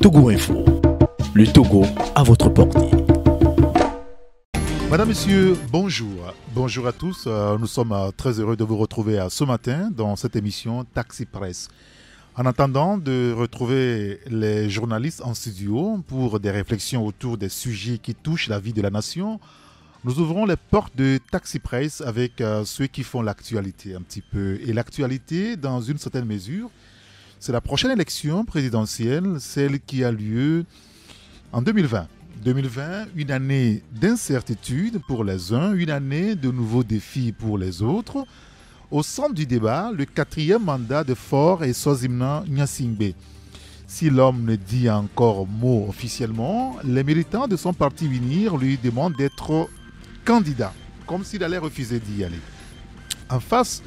Togo Info, le Togo à votre portée. Madame, Monsieur, bonjour. Bonjour à tous. Nous sommes très heureux de vous retrouver ce matin dans cette émission Taxi Presse. En attendant de retrouver les journalistes en studio pour des réflexions autour des sujets qui touchent la vie de la nation, nous ouvrons les portes de Taxi Presse avec ceux qui font l'actualité un petit peu. Et l'actualité, dans une certaine mesure, c'est la prochaine élection présidentielle, celle qui a lieu en 2020. 2020, une année d'incertitude pour les uns, une année de nouveaux défis pour les autres. Au centre du débat, le 4e mandat de Faure et Sozimna Nyasingbe. Si l'homme ne dit encore mot officiellement, les militants de son parti Unir lui demandent d'être candidat, comme s'il allait refuser d'y aller. En face,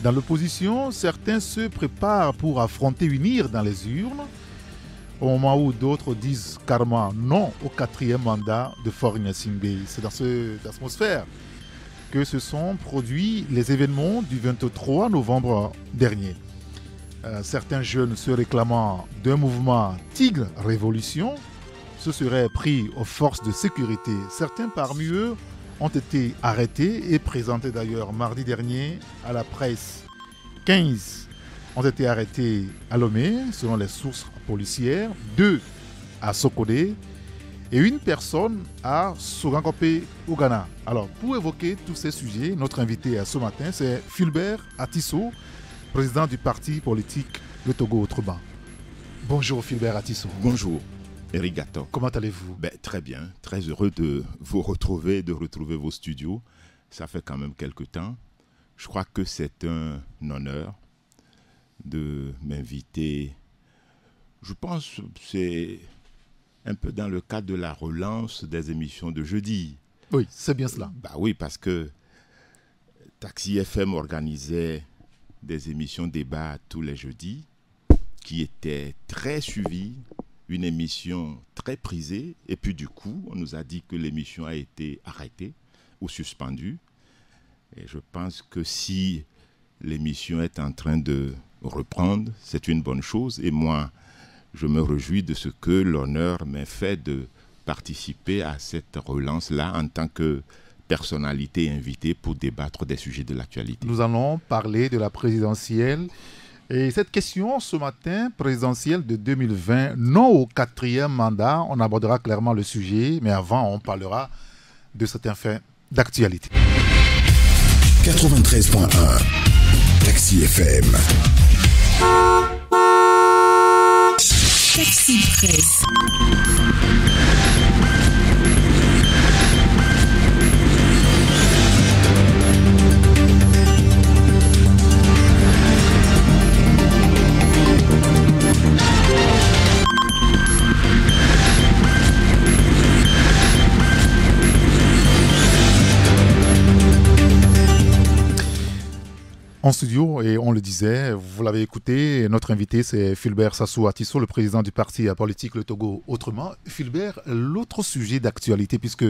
dans l'opposition, certains se préparent pour affronter Unir dans les urnes, au moment où d'autres disent carrément non au 4e mandat de Faure Nyasingbe. C'est dans cette atmosphère que se sont produits les événements du 23 novembre dernier. Certains jeunes se réclamant d'un mouvement Tigre Révolution se seraient pris aux forces de sécurité. Certains parmi eux ont été arrêtés et présentés d'ailleurs mardi dernier à la presse. 15 ont été arrêtés à Lomé, selon les sources policières, 2 à Sokodé et une personne à Sogankopé au Ghana. Alors, pour évoquer tous ces sujets, notre invité ce matin, c'est Fulbert Atisso, président du parti politique Le Togo Autrement. Bonjour Fulbert Atisso. Bonjour, Eric Gatton. Comment allez-vous? Très bien, très heureux de vous retrouver, de retrouver vos studios. Ça fait quand même quelques temps. Je crois que c'est un honneur de m'inviter. Je pense que c'est un peu dans le cadre de la relance des émissions de jeudi. Oui, c'est bien cela. Oui, parce que Taxi FM organisait des émissions débat tous les jeudis qui étaient très suivies, une émission très prisée. Et puis du coup, on nous a dit que l'émission a été arrêtée ou suspendue. Et je pense que si l'émission est en train de reprendre, c'est une bonne chose. Et moi, je me réjouis de ce que l'honneur m'ait fait de participer à cette relance-là en tant que personnalité invitée pour débattre des sujets de l'actualité. Nous allons parler de la présidentielle. Et cette question, ce matin, présidentielle de 2020, non au 4e mandat, on abordera clairement le sujet, mais avant, on parlera de certains faits d'actualité. 93.1 Taxi FM. Taxi Presse. En studio, et on le disait, vous l'avez écouté, notre invité c'est Fulbert Sassou Atisso, le président du parti politique Le Togo Autrement. Fulbert, l'autre sujet d'actualité, puisque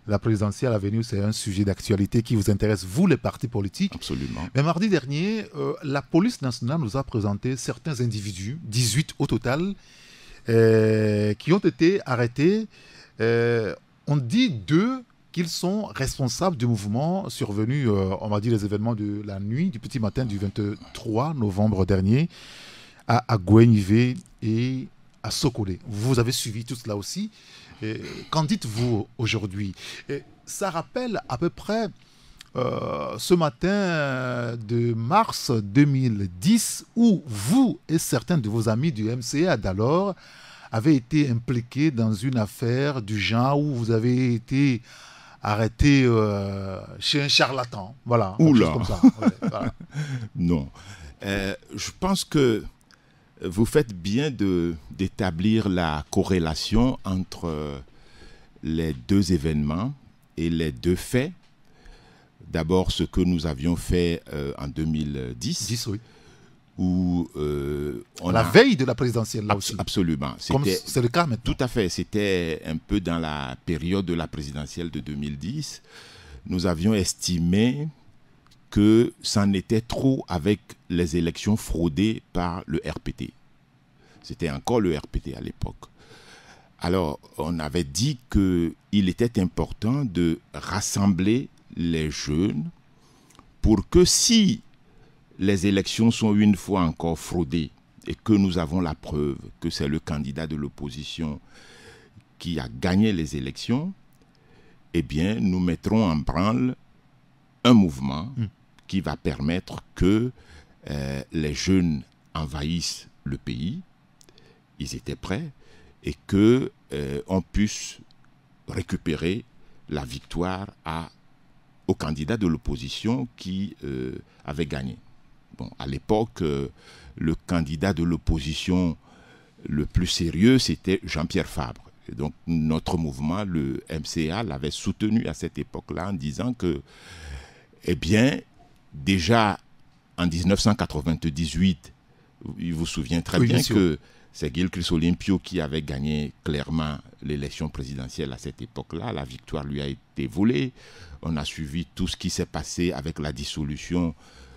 la présidentielle à venir, c'est un sujet d'actualité qui vous intéresse, vous les partis politiques. Absolument. Mais mardi dernier, la police nationale nous a présenté certains individus, 18 au total, qui ont été arrêtés. On dit d'eux qu'ils sont responsables du mouvement survenu, on va dire les événements de la nuit, du petit matin du 23 novembre dernier, à Agouenivé et à Sokolé. Vous avez suivi tout cela aussi. Qu'en dites-vous aujourd'hui? Ça rappelle à peu près ce matin de mars 2010 où vous et certains de vos amis du MCA d'alors avez été impliqués dans une affaire du genre où vous avez été arrêté chez un charlatan. Voilà. Oula. Comme ça. Ouais, voilà. Non. Je pense que vous faites bien d'établir la corrélation entre les deux événements et les deux faits. D'abord, ce que nous avions fait en 2010. 10, oui. Où la veille de la présidentielle, là aussi. Absolument. Comme c'est le cas maintenant. Tout à fait. C'était un peu dans la période de la présidentielle de 2010. Nous avions estimé que c'en était trop avec les élections fraudées par le RPT. C'était encore le RPT à l'époque. Alors, on avait dit qu'il était important de rassembler les jeunes pour que si les élections sont une fois encore fraudées et que nous avons la preuve que c'est le candidat de l'opposition qui a gagné les élections, eh bien, nous mettrons en branle un mouvement qui va permettre que les jeunes envahissent le pays. Ils étaient prêts et qu'on puisse récupérer la victoire au candidat de l'opposition qui avait gagné. Bon, à l'époque, le candidat de l'opposition le plus sérieux, c'était Jean-Pierre Fabre. Et donc, notre mouvement, le MCA, l'avait soutenu à cette époque-là en disant que, eh bien, déjà en 1998, il vous souvient très bien que c'est Gilles Chrysolympio qui avait gagné clairement l'élection présidentielle à cette époque-là. La victoire lui a été volée. On a suivi tout ce qui s'est passé avec la dissolution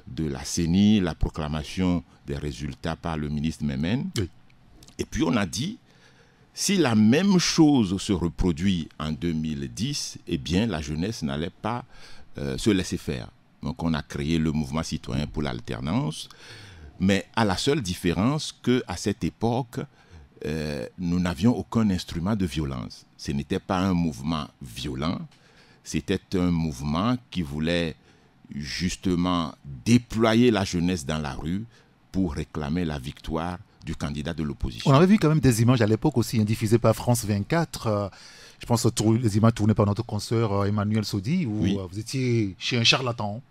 de la CENI, la proclamation des résultats par le ministre Memen. Oui. Et puis on a dit, si la même chose se reproduit en 2010, eh bien la jeunesse n'allait pas se laisser faire. Donc on a créé le mouvement citoyen pour l'alternance, mais à la seule différence qu'à cette époque, nous n'avions aucun instrument de violence. Ce n'était pas un mouvement violent, c'était un mouvement qui voulait justement déployer la jeunesse dans la rue pour réclamer la victoire du candidat de l'opposition. On avait vu quand même des images à l'époque aussi diffusées par France 24. Je pense les images tournées par notre consoeur Emmanuel Sodi, où vous étiez chez un charlatan.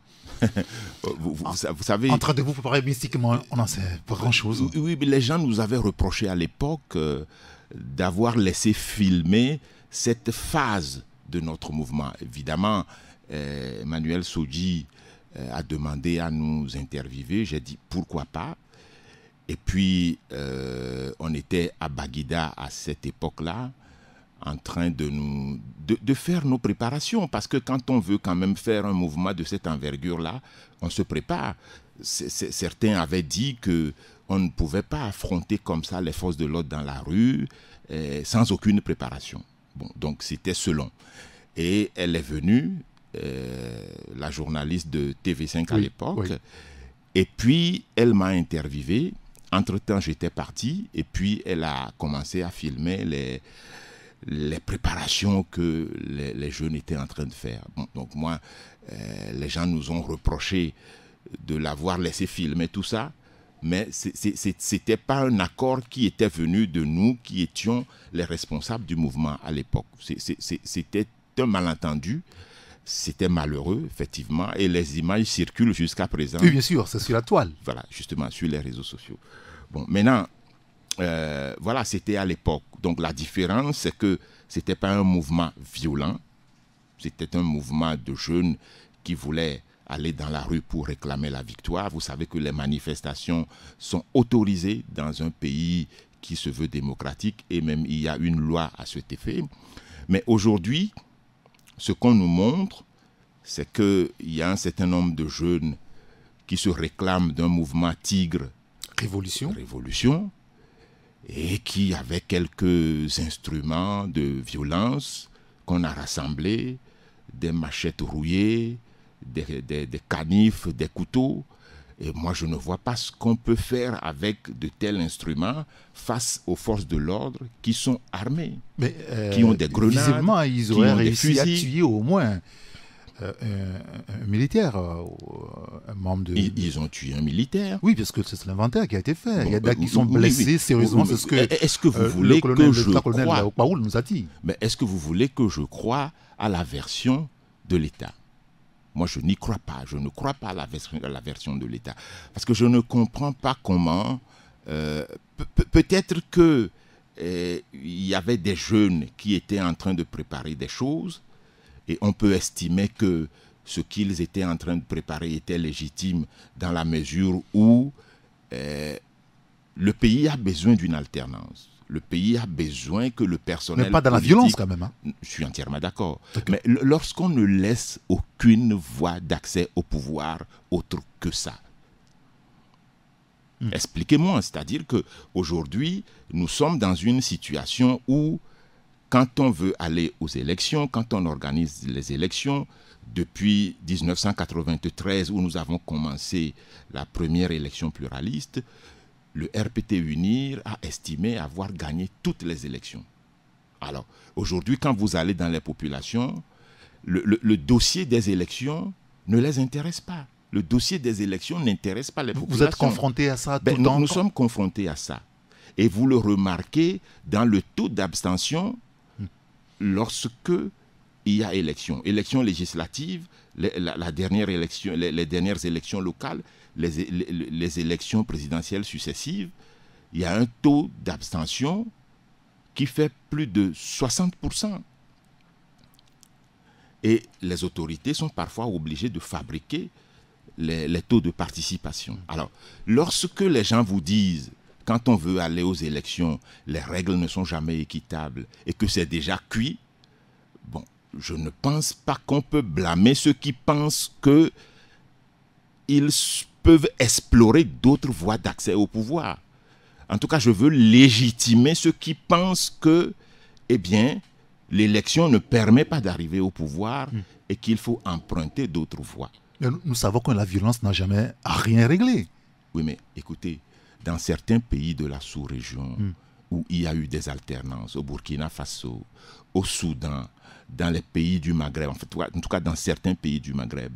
vous savez... En train de vous préparer mystiquement, on n'en sait pas grand-chose. Oui, mais les gens nous avaient reproché à l'époque d'avoir laissé filmer cette phase de notre mouvement. Évidemment, Emmanuel Sodi a demandé à nous interviewer. J'ai dit pourquoi pas. Et puis, on était à Baguida à cette époque-là, en train de faire nos préparations. Parce que quand on veut quand même faire un mouvement de cette envergure-là, on se prépare. Certains avaient dit qu'on ne pouvait pas affronter comme ça les forces de l'ordre dans la rue sans aucune préparation. Bon, donc c'était selon. Et elle est venue, la journaliste de TV5 à l'époque, et puis elle m'a interviewé. Entre-temps, j'étais parti, et puis elle a commencé à filmer les préparations que les jeunes étaient en train de faire. Bon, donc moi, les gens nous ont reproché de l'avoir laissé filmer tout ça, mais ce n'était pas un accord qui était venu de nous qui étions les responsables du mouvement à l'époque. C'était un malentendu, c'était malheureux, effectivement, et les images circulent jusqu'à présent. Oui, bien sûr, c'est sur la toile. Voilà, justement, sur les réseaux sociaux. Bon, maintenant, voilà, c'était à l'époque. Donc la différence, c'est que ce n'était pas un mouvement violent, c'était un mouvement de jeunes qui voulaient aller dans la rue pour réclamer la victoire. Vous savez que les manifestations sont autorisées dans un pays qui se veut démocratique et même il y a une loi à cet effet. Mais aujourd'hui, ce qu'on nous montre, c'est qu'il y a un certain nombre de jeunes qui se réclament d'un mouvement tigre. Révolution. Et qui, avec quelques instruments de violence qu'on a rassemblés, des machettes rouillées, des canifs, des couteaux. Et moi, je ne vois pas ce qu'on peut faire avec de tels instruments face aux forces de l'ordre qui sont armées, qui ont des grenades, visiblement, ils auraient réussi à tuer au moins un militaire, un membre de... Ils ont tué un militaire. Oui, parce que c'est l'inventaire qui a été fait. Il y a des qui sont blessés sérieusement. C'est ce que est-ce que vous voulez que je croie... Paoul nous a dit. Mais est-ce que vous voulez que je croie à la version de l'État? Moi, je n'y crois pas. Je ne crois pas à la version de l'État. Parce que je ne comprends pas comment... peut-être qu'il y avait des jeunes qui étaient en train de préparer des choses et on peut estimer que ce qu'ils étaient en train de préparer était légitime dans la mesure où le pays a besoin d'une alternance. Le pays a besoin que le personnel... Mais pas dans la violence quand même. Hein. Je suis entièrement d'accord. Mais lorsqu'on ne laisse aucune voie d'accès au pouvoir autre que ça, Expliquez-moi, c'est-à-dire qu'aujourd'hui, nous sommes dans une situation où, quand on veut aller aux élections, quand on organise les élections, depuis 1993, où nous avons commencé la première élection pluraliste, le RPT UNIR a estimé avoir gagné toutes les élections. Alors, aujourd'hui, quand vous allez dans les populations, le dossier des élections ne les intéresse pas. Le dossier des élections n'intéresse pas les populations. Vous êtes confronté à ça tout le temps? Nous sommes confrontés à ça. Et vous le remarquez dans le taux d'abstention lorsque il y a élection. Élection législative, la dernière élection, les dernières élections locales, les élections présidentielles successives, il y a un taux d'abstention qui fait plus de 60%. Et les autorités sont parfois obligées de fabriquer les taux de participation. Alors, lorsque les gens vous disent, quand on veut aller aux élections, les règles ne sont jamais équitables et que c'est déjà cuit, bon, je ne pense pas qu'on peut blâmer ceux qui pensent qu'ils peuvent explorer d'autres voies d'accès au pouvoir. En tout cas, je veux légitimer ceux qui pensent que, eh bien, l'élection ne permet pas d'arriver au pouvoir et qu'il faut emprunter d'autres voies. Nous savons que la violence n'a jamais rien réglé. Oui, mais écoutez, dans certains pays de la sous-région où il y a eu des alternances, au Burkina Faso, au Soudan, dans les pays du Maghreb, en tout cas dans certains pays du Maghreb,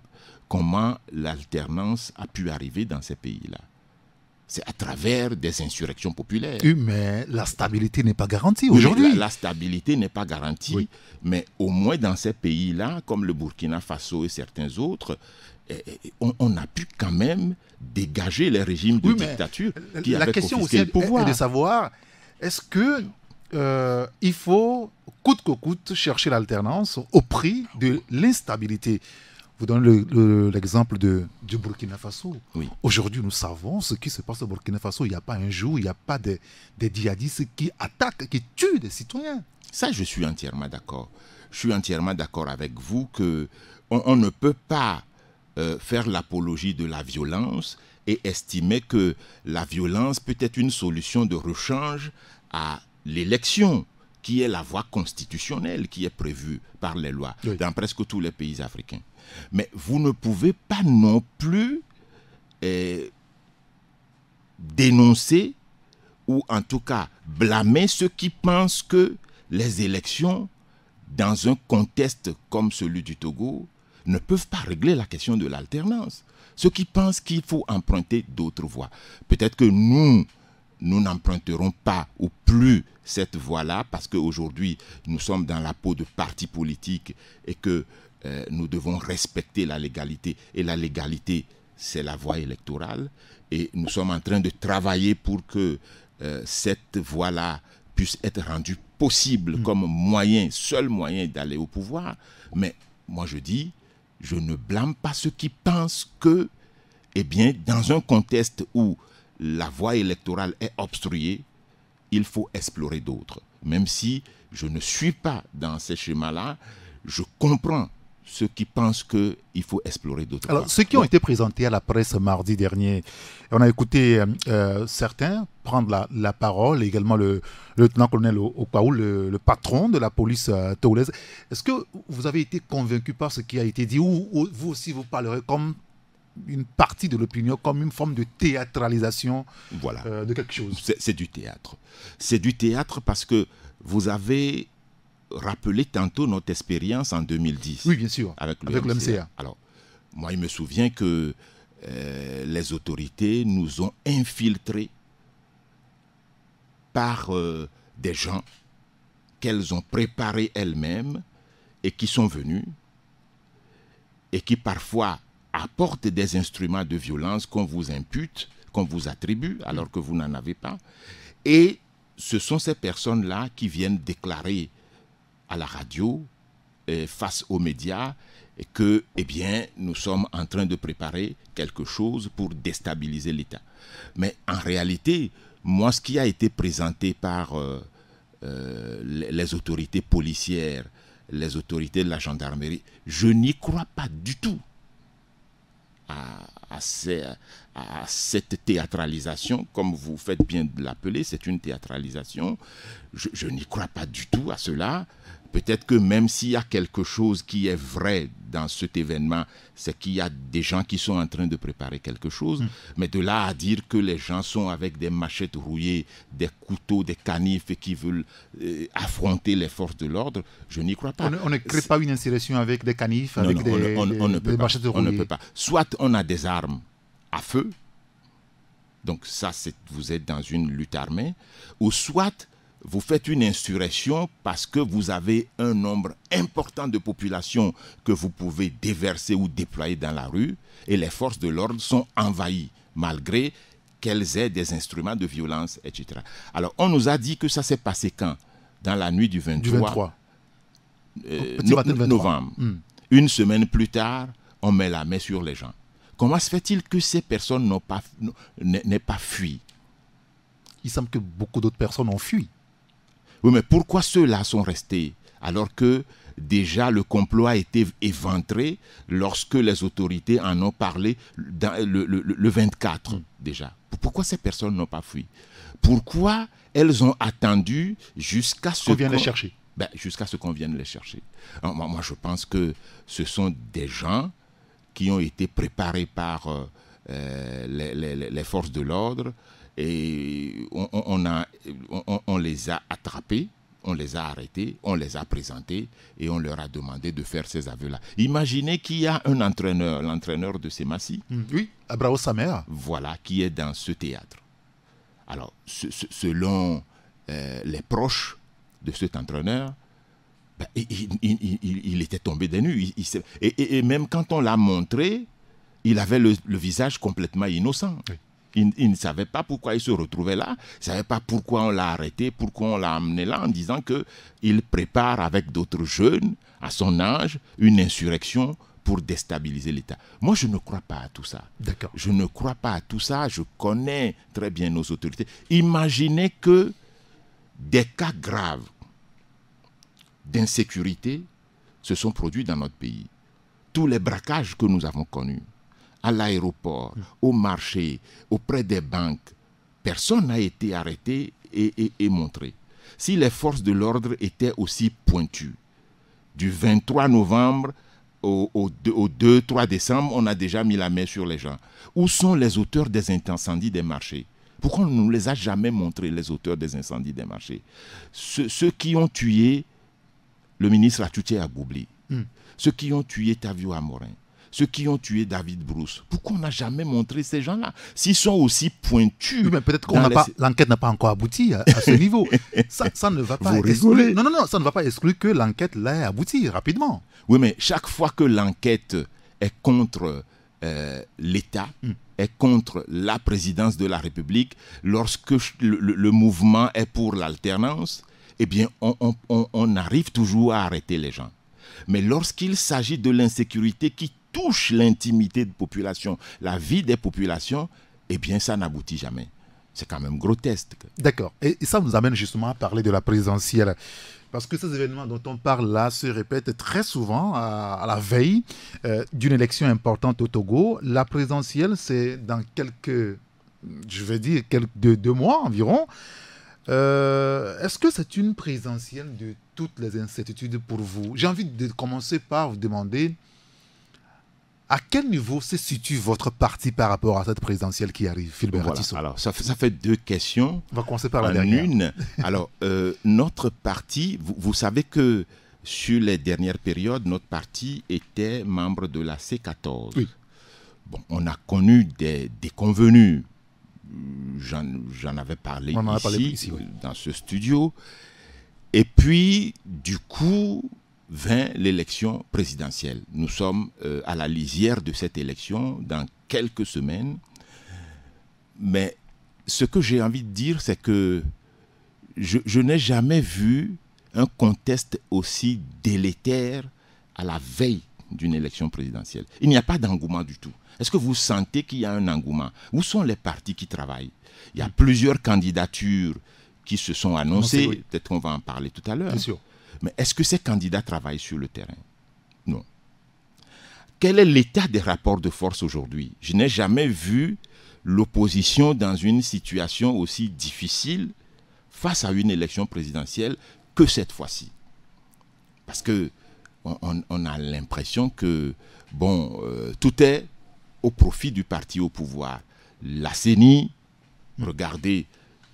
comment l'alternance a pu arriver dans ces pays-là? C'est à travers des insurrections populaires. Oui, mais la stabilité n'est pas garantie aujourd'hui. La stabilité n'est pas garantie, mais au moins dans ces pays-là, comme le Burkina Faso et certains autres, on a pu quand même dégager les régimes de dictature qui avaient confisqué le pouvoir. La question aussi est de savoir, est-ce que il faut coûte que coûte chercher l'alternance au prix de l'instabilité? Vous donnez l'exemple du Burkina Faso. Oui. Aujourd'hui, nous savons ce qui se passe au Burkina Faso. Il n'y a pas un jour, il n'y a pas des djihadistes qui attaquent, qui tuent des citoyens. Ça, je suis entièrement d'accord. Je suis entièrement d'accord avec vous qu'on ne peut pas faire l'apologie de la violence et estimer que la violence peut être une solution de rechange à l'élection, qui est la voie constitutionnelle qui est prévue par les lois dans presque tous les pays africains. Mais vous ne pouvez pas non plus dénoncer ou en tout cas blâmer ceux qui pensent que les élections, dans un contexte comme celui du Togo, ne peuvent pas régler la question de l'alternance. Ceux qui pensent qu'il faut emprunter d'autres voies. Peut-être que nous n'emprunterons pas ou plus cette voie-là parce qu'aujourd'hui, nous sommes dans la peau de partis politiques et que nous devons respecter la légalité. Et la légalité, c'est la voie électorale. Et nous sommes en train de travailler pour que cette voie-là puisse être rendue possible comme moyen, seul moyen d'aller au pouvoir. Mais moi, je dis, je ne blâme pas ceux qui pensent que, eh bien, dans un contexte où la voie électorale est obstruée, il faut explorer d'autres. Même si je ne suis pas dans ces schémas-là, je comprends ceux qui pensent qu'il faut explorer d'autres voies. Alors, ceux qui ont été présentés à la presse mardi dernier, on a écouté certains prendre la parole, également le lieutenant-colonel Okwaou, le patron de la police togolaise. Est-ce que vous avez été convaincu par ce qui a été dit ou vous aussi vous parlerez comme une partie de l'opinion, comme une forme de théâtralisation de quelque chose? C'est du théâtre. C'est du théâtre parce que vous avez rappelé tantôt notre expérience en 2010. Oui, bien sûr, avec le MCA. Alors, moi, il me souvient que les autorités nous ont infiltrés par des gens qu'elles ont préparés elles-mêmes et qui sont venus et qui parfois apportent des instruments de violence qu'on vous impute, qu'on vous attribue, alors que vous n'en avez pas. Et ce sont ces personnes-là qui viennent déclarer à la radio, face aux médias, que, eh bien, nous sommes en train de préparer quelque chose pour déstabiliser l'État. Mais en réalité, moi, ce qui a été présenté par les autorités policières, les autorités de la gendarmerie, je n'y crois pas du tout. à cette théâtralisation, comme vous faites bien de l'appeler, c'est une théâtralisation. Je n'y crois pas du tout à cela. Peut-être que même s'il y a quelque chose qui est vrai dans cet événement, c'est qu'il y a des gens qui sont en train de préparer quelque chose. Mais de là à dire que les gens sont avec des machettes rouillées, des couteaux, des canifs et qui veulent affronter les forces de l'ordre, je n'y crois pas. On ne crée pas une insurrection avec des canifs, avec des machettes rouillées. On ne peut pas. Soit on a des armes à feu, donc ça, vous êtes dans une lutte armée, ou soit vous faites une insurrection parce que vous avez un nombre important de populations que vous pouvez déverser ou déployer dans la rue et les forces de l'ordre sont envahies malgré qu'elles aient des instruments de violence, etc. Alors, on nous a dit que ça s'est passé quand? Dans la nuit du 23 novembre. Une semaine plus tard, on met la main sur les gens. Comment se fait-il que ces personnes n'aient pas fui? Il semble que beaucoup d'autres personnes ont fui. Oui, mais pourquoi ceux-là sont restés alors que déjà le complot a été éventré lorsque les autorités en ont parlé le 24 déjà? Pourquoi ces personnes n'ont pas fui? Pourquoi elles ont attendu jusqu'à ce qu'on vienne les chercher? Jusqu'à ce qu'on vienne les chercher. Alors, moi, je pense que ce sont des gens qui ont été préparés par les forces de l'ordre. Et on les a attrapés, on les a arrêtés, on les a présentés et on leur a demandé de faire ces aveux-là. Imaginez qu'il y a un entraîneur, l'entraîneur de Semassi. Oui, Abrao Samer. Voilà, qui est dans ce théâtre. Alors, selon les proches de cet entraîneur, il était tombé des nues. Et même quand on l'a montré, il avait le visage complètement innocent. Oui. Il ne savait pas pourquoi il se retrouvait là, il ne savait pas pourquoi on l'a arrêté, pourquoi on l'a amené là, en disant qu'il prépare avec d'autres jeunes, à son âge, une insurrection pour déstabiliser l'État. Moi, je ne crois pas à tout ça. D'accord. Je ne crois pas à tout ça, je connais très bien nos autorités. Imaginez que des cas graves d'insécurité se sont produits dans notre pays. Tous les braquages que nous avons connus, à l'aéroport, au marché, auprès des banques, personne n'a été arrêté et montré. Si les forces de l'ordre étaient aussi pointues, du 23 novembre au 2-3 décembre, on a déjà mis la main sur les gens. Où sont les auteurs des incendies des marchés? Pourquoi on ne nous les a jamais montrés, les auteurs des incendies des marchés? Ceux qui ont tué le ministre Atouté Aboubli, ceux qui ont tué Tavio Amorin, ceux qui ont tué David Bruce. Pourquoi on n'a jamais montré ces gens-là? S'ils sont aussi pointus... Oui, mais peut-être que l'enquête n'a pas encore abouti à ce niveau. Ça ne va pas exclure... Non, ça ne va pas exclure que l'enquête l'ait abouti rapidement. Oui, mais chaque fois que l'enquête est contre l'État, est contre la présidence de la République, lorsque le mouvement est pour l'alternance, eh bien, on arrive toujours à arrêter les gens. Mais lorsqu'il s'agit de l'insécurité qui touche l'intimité de population, la vie des populations, eh bien, ça n'aboutit jamais. C'est quand même grotesque. D'accord. Et ça nous amène justement à parler de la présidentielle. Parce que ces événements dont on parle là se répètent très souvent à la veille d'une élection importante au Togo. La présidentielle, c'est dans quelques, je vais dire, deux mois environ. Est-ce que c'est une présidentielle de toutes les incertitudes pour vous? J'ai envie de commencer par vous demander à quel niveau se situe votre parti par rapport à cette présidentielle qui arrive, Philbert Atisso? Alors, ça fait deux questions. On va commencer par la dernière. Une. Alors, notre parti, vous savez que sur les dernières périodes, notre parti était membre de la C14. Oui. Bon, on a connu des déconvenues. J'en avais parlé ici, oui, dans ce studio. Et puis, du coup, vint l'élection présidentielle. Nous sommes à la lisière de cette élection dans quelques semaines. Mais ce que j'ai envie de dire, c'est que je n'ai jamais vu un contexte aussi délétère à la veille d'une élection présidentielle. Il n'y a pas d'engouement du tout. Est-ce que vous sentez qu'il y a un engouement? Où sont les partis qui travaillent? Il y a plusieurs candidatures qui se sont annoncées. Oui. Peut-être qu'on va en parler tout à l'heure. Bien sûr. Mais est-ce que ces candidats travaillent sur le terrain? Non. quel est l'état des rapports de force aujourd'hui? Je n'ai jamais vu l'opposition dans une situation aussi difficile face à une élection présidentielle que cette fois-ci. Parce que on a l'impression que tout est au profit du parti au pouvoir. La CENI, regardez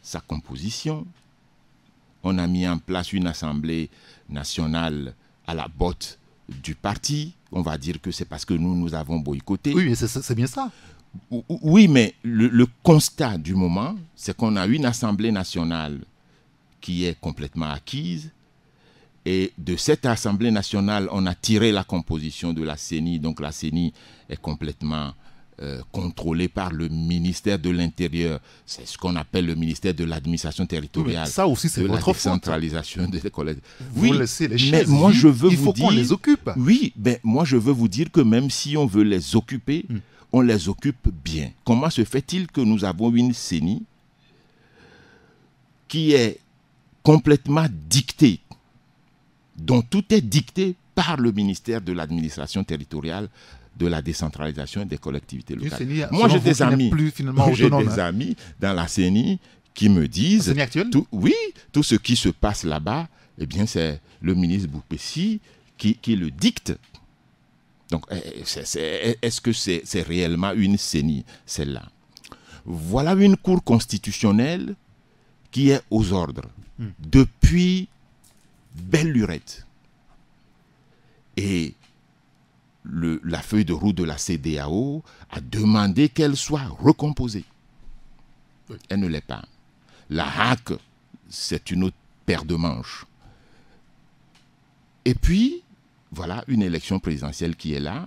sa composition. On a mis en place une assemblée nationale à la botte du parti. On va dire que c'est parce que nous avons boycotté. Oui, mais c'est bien ça. Oui, mais le constat du moment, c'est qu'on a une assemblée nationale qui est complètement acquise. Et de cette assemblée nationale, on a tiré la composition de la CENI. Donc la CENI est complètement contrôlée par le ministère de l'Intérieur. C'est ce qu'on appelle le ministère de l'administration territoriale. Oui, ça aussi, c'est votre faute. De la décentralisation des collèges. Vous laissez les chaises mais moi, je veux il faut qu'on les occupe. Oui, mais moi, je veux vous dire que même si on veut les occuper, on les occupe bien. Comment se fait-il que nous avons une CENI qui est complètement dictée, dont tout est dicté par le ministère de l'administration territoriale, de la décentralisation et des collectivités locales. Moi, j'ai des amis, dans la CENI qui me disent, tout ce qui se passe là-bas, eh bien, c'est le ministre Boupessi qui le dicte. Donc, est-ce que c'est réellement une CENI, celle-là? Voilà une cour constitutionnelle qui est aux ordres depuis belle lurette. Et la feuille de route de la CEDEAO a demandé qu'elle soit recomposée. Oui. Elle ne l'est pas. La HAC, c'est une autre paire de manches. Et puis, voilà une élection présidentielle qui est là.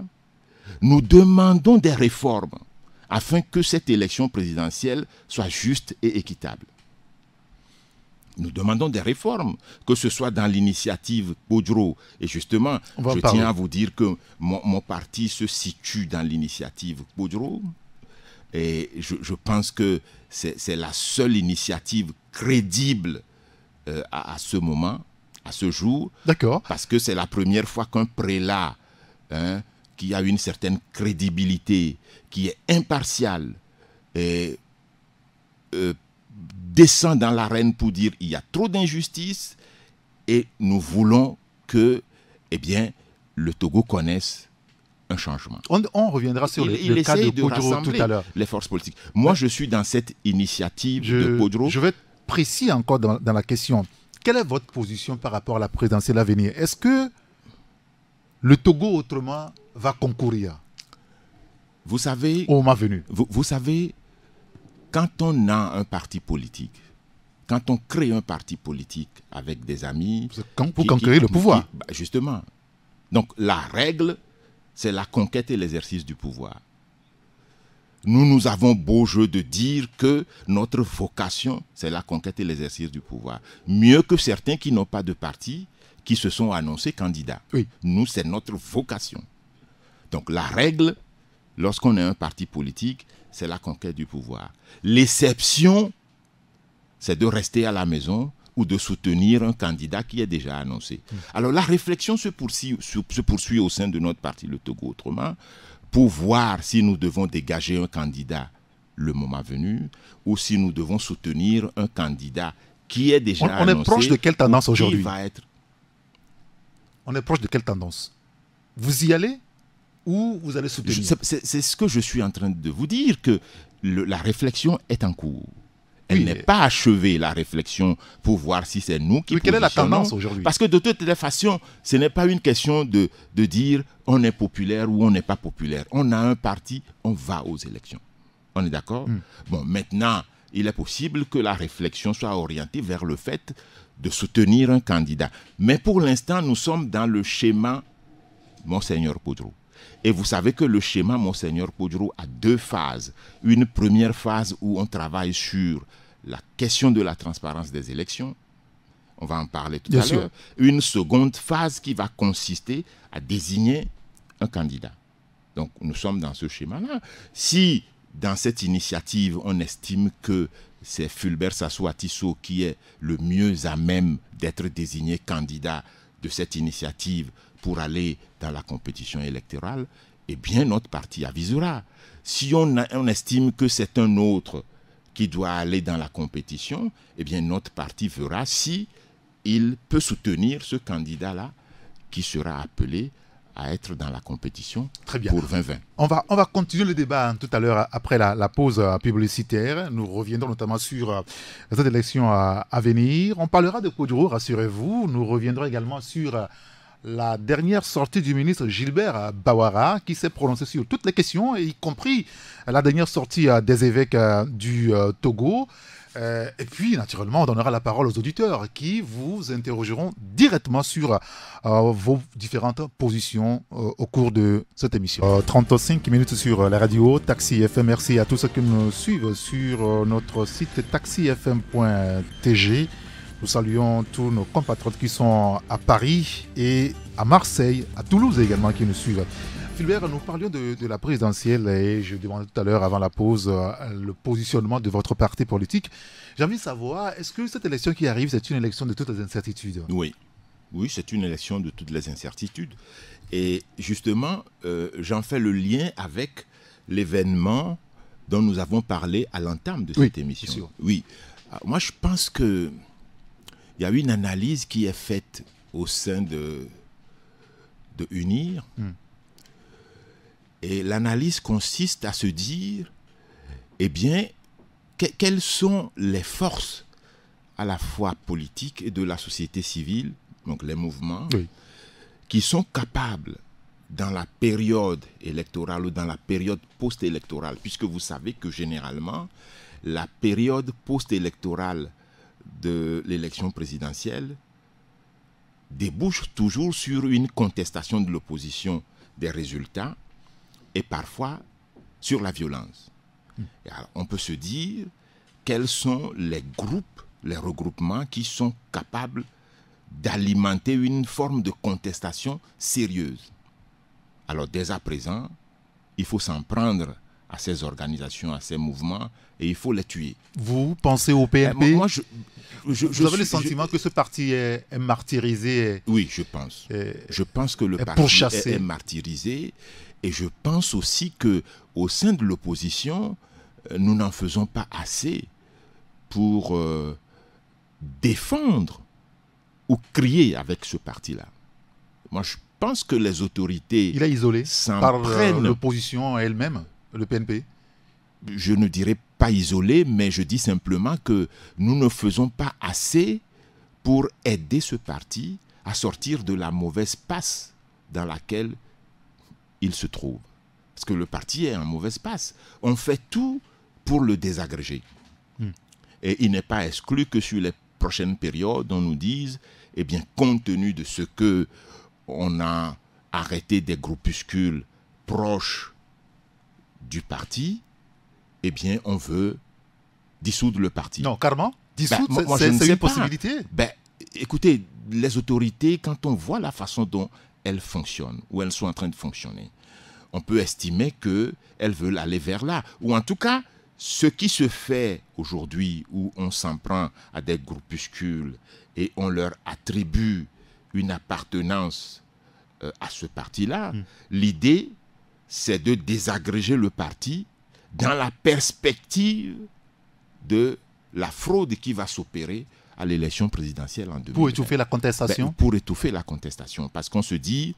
Nous demandons des réformes afin que cette élection présidentielle soit juste et équitable. Nous demandons des réformes, que ce soit dans l'initiative Podro. Et justement, je tiens à vous dire que mon parti se situe dans l'initiative Podro. Et je pense que c'est la seule initiative crédible à ce moment, à ce jour. D'accord. Parce que c'est la première fois qu'un prélat qui a une certaine crédibilité, qui est impartial, et descend dans l'arène pour dire il y a trop d'injustice et nous voulons que le Togo connaisse un changement. On reviendra sur le cas de Podro tout à l'heure. Les forces politiques. Moi, je suis dans cette initiative de Podro. Je vais être précis encore dans la question. Quelle est votre position par rapport à la présidentielle à venir? Est-ce que le Togo autrement va concourir? Vous savez, au moment venu. Vous savez, quand on a un parti politique, quand on crée un parti politique avec des amis... Pour conquérir le pouvoir. Justement. Donc la règle, c'est la conquête et l'exercice du pouvoir. Nous avons beau jeu de dire que notre vocation, c'est la conquête et l'exercice du pouvoir. Mieux que certains qui n'ont pas de parti, qui se sont annoncés candidats. Oui. Nous, c'est notre vocation. Donc la règle, lorsqu'on est un parti politique, c'est la conquête du pouvoir. L'exception, c'est de rester à la maison ou de soutenir un candidat qui est déjà annoncé. Alors la réflexion se poursuit au sein de notre parti, le Togo autrement, pour voir si nous devons dégager un candidat le moment venu ou si nous devons soutenir un candidat qui est déjà annoncé. On est proche de quelle tendance aujourd'hui? On est proche de quelle tendance? Vous y allez ou vous allez soutenir? C'est ce que je suis en train de vous dire, que la réflexion est en cours. Elle n'est pas achevée, la réflexion, pour voir si c'est nous qui positionnons. Quelle est la tendance aujourd'hui? Parce que de toute façon, ce n'est pas une question de dire on est populaire ou on n'est pas populaire. On a un parti, on va aux élections. On est d'accord? Bon, maintenant, il est possible que la réflexion soit orientée vers le fait de soutenir un candidat. Mais pour l'instant, nous sommes dans le schéma Monseigneur Podro. Et vous savez que le schéma Monseigneur Podro a deux phases. Une première phase où on travaille sur la question de la transparence des élections. On va en parler tout à l'heure. Une seconde phase qui va consister à désigner un candidat. Donc nous sommes dans ce schéma-là. Si dans cette initiative, on estime que c'est Fulbert Sassou Atisso qui est le mieux à même d'être désigné candidat de cette initiative pour aller dans la compétition électorale, eh bien notre parti avisera. Si on estime que c'est un autre qui doit aller dans la compétition, eh bien notre parti verra si il peut soutenir ce candidat-là qui sera appelé à être dans la compétition pour 2020. On va continuer le débat tout à l'heure après la pause publicitaire. Nous reviendrons notamment sur cette élection à venir. On parlera de Kodjo, rassurez-vous. Nous reviendrons également sur la dernière sortie du ministre Gilbert Bawara qui s'est prononcé sur toutes les questions, y compris la dernière sortie des évêques du Togo. Et puis, naturellement, on donnera la parole aux auditeurs qui vous interrogeront directement sur vos différentes positions au cours de cette émission. 35 minutes sur la radio Taxi FM. Merci à tous ceux qui nous suivent sur notre site taxifm.tg. Nous saluons tous nos compatriotes qui sont à Paris et à Marseille, à Toulouse également, qui nous suivent. Philbert, nous parlions de la présidentielle et je demandais tout à l'heure, avant la pause, le positionnement de votre parti politique. J'ai envie de savoir, est-ce que cette élection qui arrive, c'est une élection de toutes les incertitudes? Oui, c'est une élection de toutes les incertitudes. Et justement, j'en fais le lien avec l'événement dont nous avons parlé à l'entame de cette émission. Sûr. Oui, moi je pense qu'il y a une analyse qui est faite au sein de UNIR. Et l'analyse consiste à se dire, eh bien, quelles sont les forces à la fois politiques et de la société civile, donc les mouvements, qui sont capables, dans la période électorale ou dans la période post-électorale, puisque vous savez que généralement, la période post-électorale de l'élection présidentielle débouche toujours sur une contestation de l'opposition des résultats et parfois sur la violence. Et alors, on peut se dire quels sont les groupes, les regroupements qui sont capables d'alimenter une forme de contestation sérieuse. Alors dès à présent, il faut s'en prendre à ces organisations, à ces mouvements, et il faut les tuer. Vous pensez au PNP? Moi, vous avez le sentiment que ce parti est martyrisé? Oui, je pense. Je pense que le parti est martyrisé. Et je pense aussi qu'au sein de l'opposition, nous n'en faisons pas assez pour défendre ou crier avec ce parti-là. Moi, je pense que les autorités... Il est isolé par l'opposition elle-même, le PNP? Je ne dirais pas isolé, mais je dis simplement que nous ne faisons pas assez pour aider ce parti à sortir de la mauvaise passe dans laquelle il se trouve. Parce que le parti est en mauvaise passe. On fait tout pour le désagréger. Et il n'est pas exclu que sur les prochaines périodes, on nous dise, eh bien, compte tenu de ce que on a arrêté des groupuscules proches du parti, eh bien, on veut dissoudre le parti. Non, carrément dissoudre, c'est une possibilité. Écoutez, les autorités, quand on voit la façon dont elles fonctionnent, ou elles sont en train de fonctionner, on peut estimer qu'elles veulent aller vers là. Ou en tout cas, ce qui se fait aujourd'hui, où on s'en prend à des groupuscules et on leur attribue une appartenance à ce parti-là, l'idée, c'est de désagréger le parti dans la perspective de la fraude qui va s'opérer à l'élection présidentielle en 2020. Pour étouffer la contestation? Pour étouffer la contestation. Parce qu'on se dit,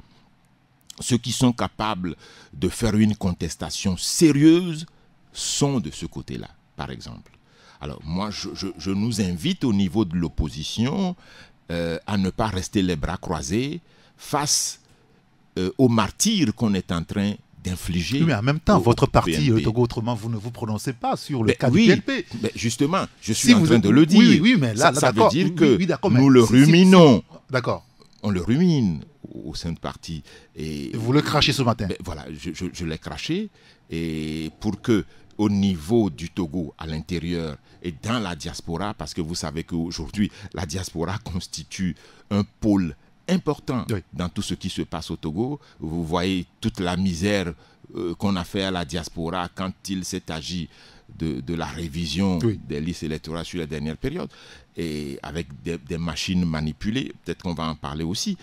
ceux qui sont capables de faire une contestation sérieuse sont de ce côté-là, par exemple. Alors moi, je nous invite au niveau de l'opposition à ne pas rester les bras croisés face au martyre qu'on est en train d'infliger. Oui, mais en même temps, votre parti, le Togo Autrement, vous ne vous prononcez pas sur le cas du PNP. Mais justement, je suis en train de le dire. Oui, mais là, ça veut dire que nous le ruminons. D'accord. On le rumine au sein de parti. Et vous le crachez ce matin. Voilà, je l'ai craché. Et pour que, au niveau du Togo, à l'intérieur et dans la diaspora, parce que vous savez qu'aujourd'hui, la diaspora constitue un pôle important dans tout ce qui se passe au Togo. Vous voyez toute la misère qu'on a fait à la diaspora quand il s'est agi de la révision des listes électorales sur la dernière période, et avec des machines manipulées, peut-être qu'on va en parler aussi.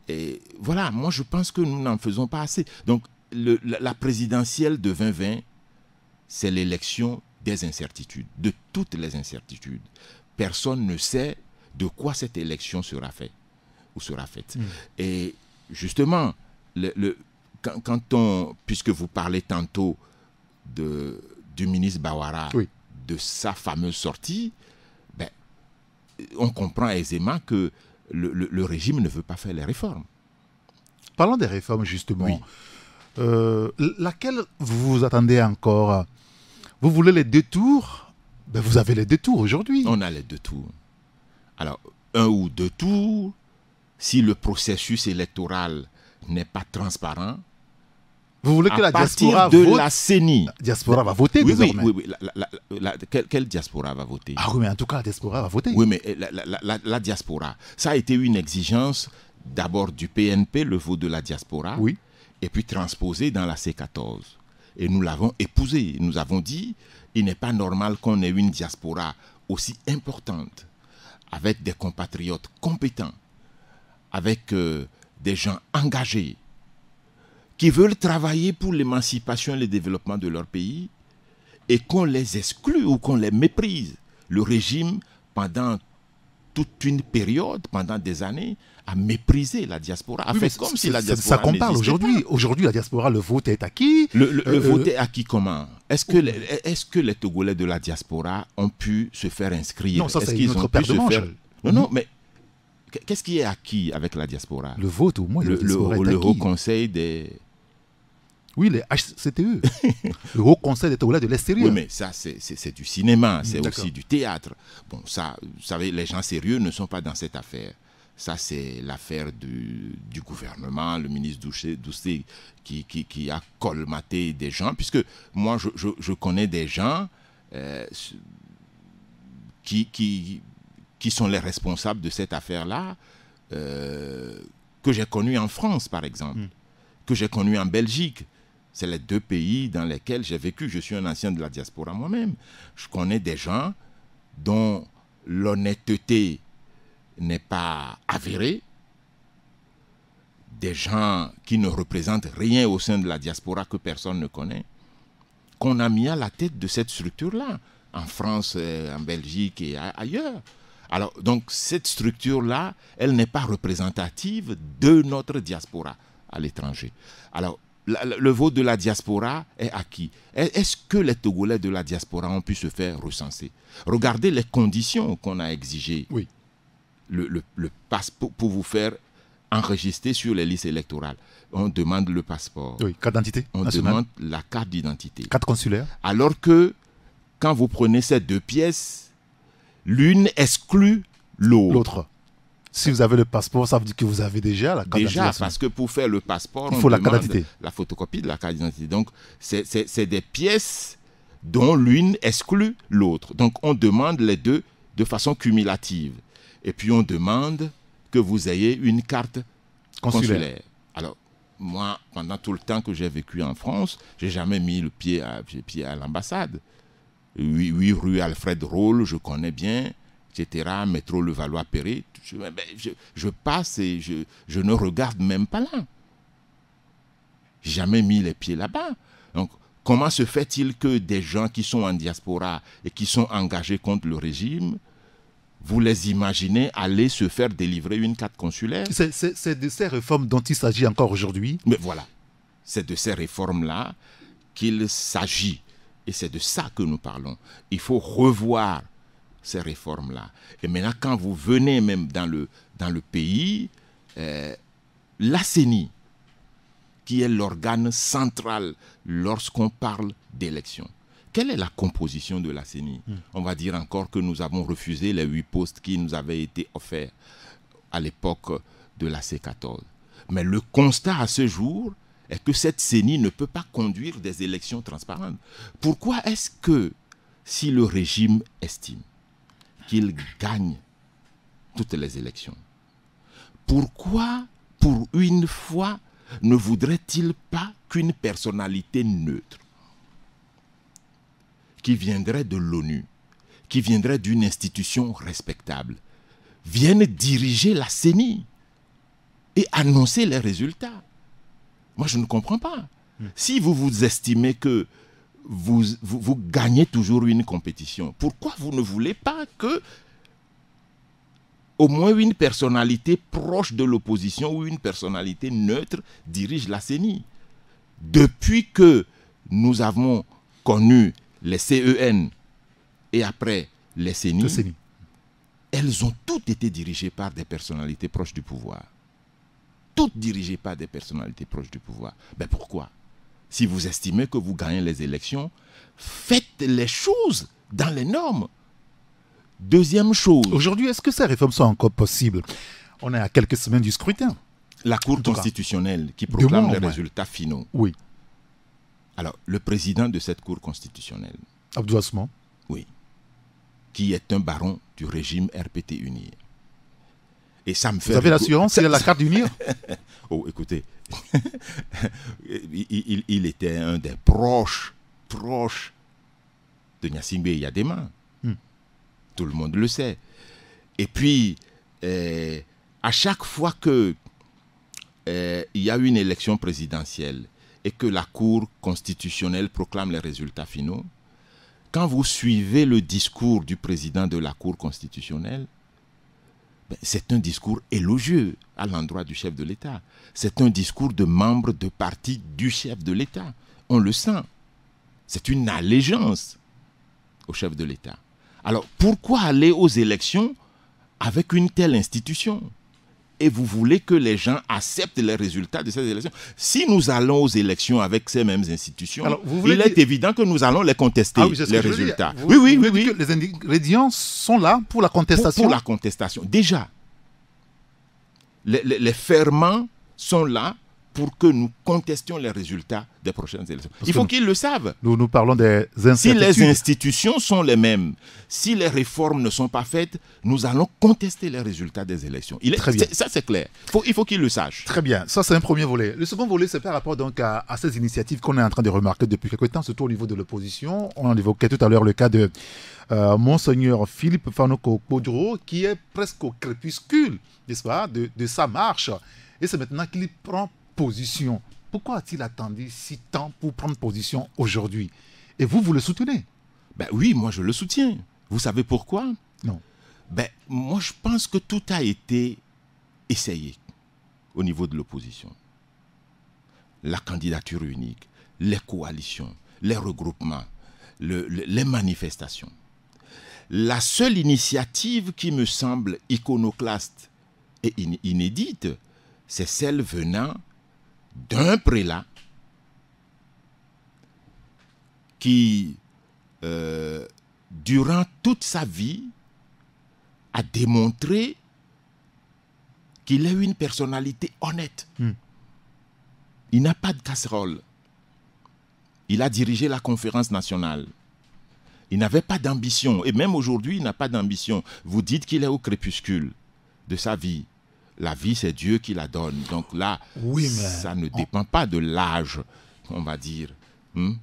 Et voilà, moi je pense que nous n'en faisons pas assez. Donc la présidentielle de 2020, c'est l'élection des incertitudes, de toutes les incertitudes. Personne ne sait de quoi cette élection sera faite ou sera faite. Et justement, puisque vous parlez tantôt du ministre Bawara, oui, de sa fameuse sortie, on comprend aisément que le régime ne veut pas faire les réformes. Parlons des réformes, justement. Oui. Laquelle vous vous attendez encore? Vous voulez les deux tours? Vous avez les deux tours aujourd'hui. On a les deux tours. Alors, un ou deux tours, si le processus électoral n'est pas transparent, vous voulez que la diaspora de vote? la CENI. La diaspora va voter désormais. Oui. Quelle diaspora va voter? Ah oui, mais en tout cas, la diaspora va voter. Oui, mais la diaspora, ça a été une exigence d'abord du PNP, le vote de la diaspora, oui, et puis transposé dans la C14. Et nous l'avons épousé. Nous avons dit, il n'est pas normal qu'on ait une diaspora aussi importante, avec des compatriotes compétents, avec des gens engagés, qui veulent travailler pour l'émancipation et le développement de leur pays, et qu'on les exclue ou qu'on les méprise. Le régime, pendant toute une période, pendant des années, a méprisé la diaspora, a fait comme si la diaspora ça qu'on parle aujourd'hui. Aujourd'hui, la diaspora, le vote est acquis. Le vote est acquis comment? Est-ce que les Togolais de la diaspora ont pu se faire inscrire? Non, ça Est-ce c'est qu'ils notre ont pu paire de se manches. faire... Non, mais qu'est-ce qui est acquis avec la diaspora? Le vote, au moins, le Haut Conseil des... Oui, les HCTE. Le Haut Conseil des Togolais de l'extérieur. Oui, mais ça, c'est du cinéma, c'est D'accord. aussi du théâtre. Bon, ça, vous savez, les gens sérieux ne sont pas dans cette affaire. Ça, c'est l'affaire du gouvernement, le ministre Doucet qui a colmaté des gens. Puisque moi, je connais des gens qui sont les responsables de cette affaire-là, que j'ai connus en France, par exemple, que j'ai connus en Belgique. C'est les deux pays dans lesquels j'ai vécu. Je suis un ancien de la diaspora moi-même. Je connais des gens dont l'honnêteté n'est pas avérée, des gens qui ne représentent rien au sein de la diaspora que personne ne connaît, qu'on a mis à la tête de cette structure-là, en France, en Belgique et ailleurs. Alors, donc, cette structure-là, elle n'est pas représentative de notre diaspora à l'étranger. Alors, le vote de la diaspora est acquis. Est-ce que les Togolais de la diaspora ont pu se faire recenser? Regardez les conditions qu'on a exigées. Oui. Le passeport pour vous faire enregistrer sur les listes électorales. On demande le passeport. Oui, carte d'identité On nationale. demande la carte d'identité. Carte consulaire. Alors que, quand vous prenez ces deux pièces, l'une exclut l'autre. Si vous avez le passeport, ça veut dire que vous avez déjà la carte d'identité. Déjà, parce que pour faire le passeport, il faut on la carte demande d'identité. la photocopie de la carte d'identité. Donc, c'est des pièces dont l'une exclut l'autre. Donc, on demande les deux de façon cumulative. Et puis, on demande que vous ayez une carte consulaire. Alors, moi, pendant tout le temps que j'ai vécu en France, je n'ai jamais mis le pied à l'ambassade. Oui, rue Alfred Roll, je connais bien, etc. Métro Levallois-Perret. Je passe et je ne regarde même pas là. Je n'ai jamais mis les pieds là-bas. Donc, comment se fait-il que des gens qui sont en diaspora et qui sont engagés contre le régime, vous les imaginez aller se faire délivrer une carte consulaire? C'est de ces réformes dont il s'agit encore aujourd'hui. Mais voilà, c'est de ces réformes-là qu'il s'agit. Et c'est de ça que nous parlons. Il faut revoir ces réformes-là. Et maintenant, quand vous venez même dans le pays, la CENI, qui est l'organe central lorsqu'on parle d'élection. Quelle est la composition de la CENI? On va dire encore que nous avons refusé les 8 postes qui nous avaient été offerts à l'époque de la C14. Mais le constat à ce jour est que cette CENI ne peut pas conduire des élections transparentes. Pourquoi est-ce que, si le régime estime qu'il gagne toutes les élections, pourquoi, pour une fois, ne voudrait-il pas qu'une personnalité neutre, qui viendrait de l'ONU, qui viendrait d'une institution respectable, vienne diriger la CENI et annoncer les résultats? Moi, je ne comprends pas. Si vous estimez que vous gagnez toujours une compétition, pourquoi vous ne voulez pas que au moins une personnalité proche de l'opposition ou une personnalité neutre dirige la CENI? Depuis que nous avons connu les CEN et après les CENI, elles ont toutes été dirigées par des personnalités proches du pouvoir. Toutes dirigées par des personnalités proches du pouvoir. Ben pourquoi? Si vous estimez que vous gagnez les élections, faites les choses dans les normes. Deuxième chose. Aujourd'hui, est-ce que ces réformes sont encore possibles? On est à quelques semaines du scrutin. La Cour constitutionnelle qui proclame les résultats finaux. Oui. Alors, le président de cette Cour constitutionnelle. Abdou Asman. Oui. Qui est un baron du régime RPT UNIR. Et ça me fait... Vous avez l'assurance, il a la carte d'UNIR? Oh, écoutez. il était un des proches de Gnassingbé Yadema. Tout le monde le sait. Et puis, à chaque fois que il y a une élection présidentielle et que la Cour constitutionnelle proclame les résultats finaux, quand vous suivez le discours du président de la Cour constitutionnelle, c'est un discours élogieux à l'endroit du chef de l'État. C'est un discours de membre de parti du chef de l'État. On le sent. C'est une allégeance au chef de l'État. Alors, pourquoi aller aux élections avec une telle institution? Et vous voulez que les gens acceptent les résultats de ces élections? Si nous allons aux élections avec ces mêmes institutions, alors, il est évident que nous allons les contester, les résultats. Oui. Que les ingrédients sont là pour la contestation. Pour la contestation. Déjà, les ferments sont là pour que nous contestions les résultats des prochaines élections. Il faut qu'ils le savent. Nous parlons des incertitudes. Si les institutions sont les mêmes, si les réformes ne sont pas faites, nous allons contester les résultats des élections. Ça, c'est clair. Il faut qu'ils le sachent. Très bien. Ça, c'est un premier volet. Le second volet, c'est par rapport donc à ces initiatives qu'on est en train de remarquer depuis quelque temps, surtout au niveau de l'opposition. On en évoquait tout à l'heure le cas de Monseigneur Philippe Fanoko Kodro, qui est presque au crépuscule, n'est-ce pas, de sa marche. Et c'est maintenant qu'il prend position. Pourquoi a-t-il attendu si tant pour prendre position aujourd'hui? Et vous le soutenez? Ben oui, moi je le soutiens. Vous savez pourquoi? Non. Ben, moi je pense que tout a été essayé au niveau de l'opposition. La candidature unique, les coalitions, les regroupements, les manifestations. La seule initiative qui me semble iconoclaste et inédite, c'est celle venant d'un prélat qui, durant toute sa vie, a démontré qu'il est une personnalité honnête. Il n'a pas de casserole. Il a dirigé la conférence nationale. Il n'avait pas d'ambition. Et même aujourd'hui, il n'a pas d'ambition. Vous dites qu'il est au crépuscule de sa vie. La vie, c'est Dieu qui la donne. Donc là, ça ne dépend pas de l'âge, on va dire.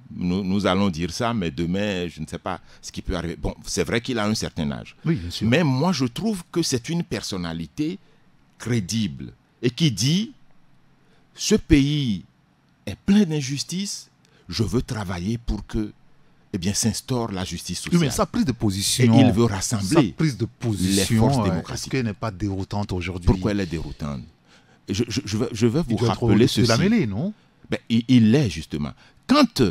Nous allons dire ça, mais demain, je ne sais pas ce qui peut arriver. Bon, c'est vrai qu'il a un certain âge. Oui, bien sûr. Mais moi, je trouve que c'est une personnalité crédible et qui dit, ce pays est plein d'injustices, je veux travailler pour que s'instaure la justice sociale. Oui, mais sa prise de position... Et il veut rassembler les forces démocratiques. Est-ce qu'elle n'est pas déroutante aujourd'hui? Pourquoi elle est déroutante? Je vais vous rappeler ceci. Il doit la mêler, non? Il l'est, justement. Quand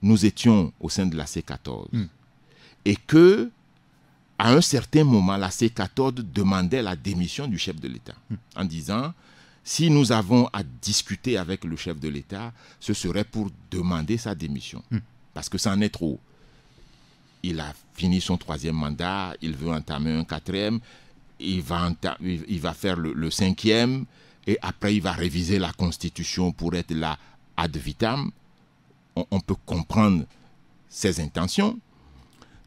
nous étions au sein de la C14, et que, à un certain moment, la C14 demandait la démission du chef de l'État, en disant... Si nous avons à discuter avec le chef de l'État, ce serait pour demander sa démission. Parce que c'en est trop. Il a fini son 3e mandat, il veut entamer un 4e, il va faire le 5e, et après il va réviser la Constitution pour être là ad vitam. On peut comprendre ses intentions.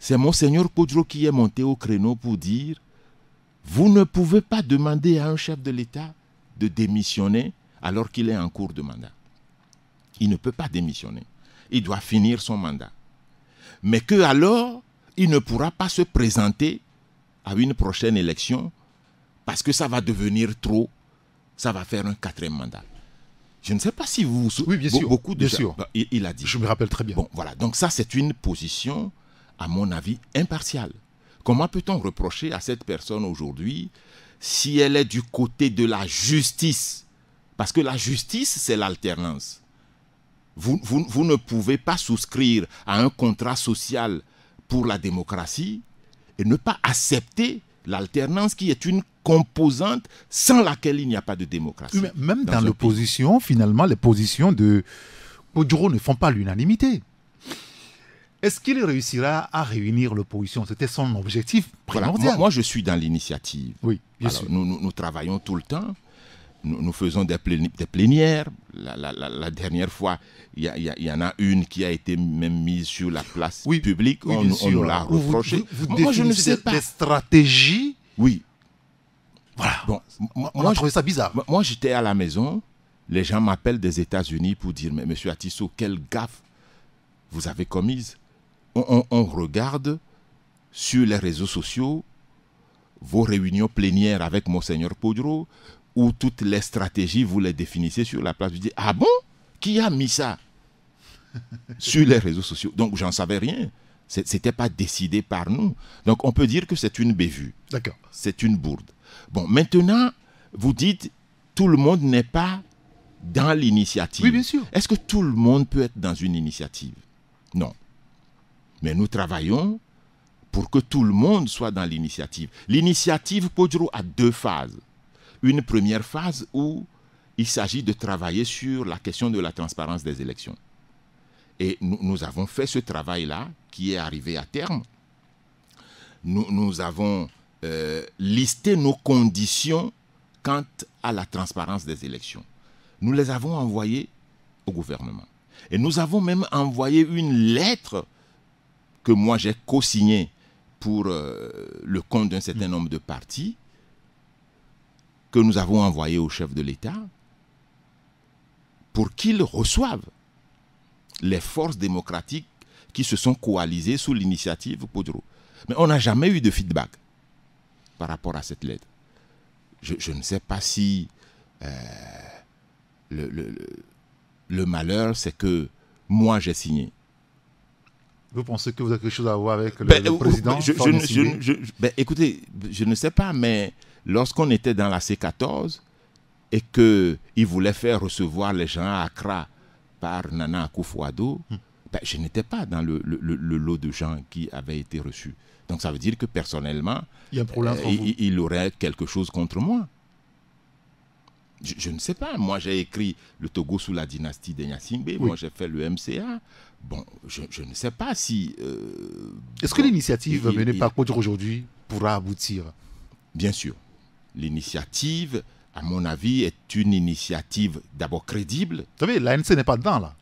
C'est Monseigneur Kodro qui est monté au créneau pour dire « Vous ne pouvez pas demander à un chef de l'État de démissionner alors qu'il est en cours de mandat. Il ne peut pas démissionner. Il doit finir son mandat. Mais que alors, il ne pourra pas se présenter à une prochaine élection parce que ça va devenir trop, ça va faire un 4e mandat. Je ne sais pas si vous vous souvenez. Oui, bien sûr. Beaucoup de bien gens, sûr. il a dit. Je me rappelle très bien. Bon, voilà. Donc ça, c'est une position, à mon avis, impartiale. Comment peut-on reprocher à cette personne aujourd'hui si elle est du côté de la justice? Parce que la justice, c'est l'alternance. Vous ne pouvez pas souscrire à un contrat social pour la démocratie et ne pas accepter l'alternance qui est une composante sans laquelle il n'y a pas de démocratie. Oui, mais même dans l'opposition, finalement, les positions de Podjoro ne font pas l'unanimité. Est-ce qu'il réussira à réunir l'opposition? C'était son objectif primordial. Voilà. Moi, je suis dans l'initiative. Oui, bien Alors, sûr. nous travaillons tout le temps. Nous faisons des plénières. La dernière fois, il y en a une qui a été même mise sur la place publique. Oui, on nous l'a reproché. Moi, je ne sais pas. Des stratégies. Oui. Voilà. Bon, on a trouvé ça bizarre. Moi, j'étais à la maison. Les gens m'appellent des États-Unis pour dire, mais monsieur Atisso, quelle gaffe vous avez commise. On regarde sur les réseaux sociaux vos réunions plénières avec Monseigneur Podjoro, où toutes les stratégies, vous les définissez sur la place. Je dis, ah bon? Qui a mis ça sur les réseaux sociaux? Donc, j'en savais rien. Ce n'était pas décidé par nous. Donc, on peut dire que c'est une bévue. D'accord. C'est une bourde. Bon, maintenant, vous dites, tout le monde n'est pas dans l'initiative. Oui, bien sûr. Est-ce que tout le monde peut être dans une initiative? Non. Mais nous travaillons pour que tout le monde soit dans l'initiative. L'initiative Podjoro a deux phases. Une première phase où il s'agit de travailler sur la question de la transparence des élections. Et nous avons fait ce travail-là qui est arrivé à terme. Nous avons listé nos conditions quant à la transparence des élections. Nous les avons envoyées au gouvernement. Et nous avons même envoyé une lettre que moi j'ai co-signée pour le compte d'un certain nombre de partis, que nous avons envoyée au chef de l'État pour qu'ils reçoivent les forces démocratiques qui se sont coalisées sous l'initiative Podjoro. Mais on n'a jamais eu de feedback par rapport à cette lettre. Je ne sais pas si le malheur, c'est que moi j'ai signé. Vous pensez que vous avez quelque chose à voir avec le président? Écoutez, je ne sais pas, mais lorsqu'on était dans la C14 et qu'il voulait faire recevoir les gens à Accra par Nana Akufo-Addo, je n'étais pas dans le lot de gens qui avaient été reçus. Donc ça veut dire que personnellement, il y a un problème il aurait quelque chose contre moi. Je ne sais pas. Moi, j'ai écrit le Togo sous la dynastie de Gnassingbé. Oui. Moi, j'ai fait le MCA. Bon, je ne sais pas si... Est-ce que l'initiative menée par Podjoro aujourd'hui pourra aboutir? Bien sûr. L'initiative, à mon avis, est une initiative d'abord crédible. Vous savez, l'ANC n'est pas dedans, là.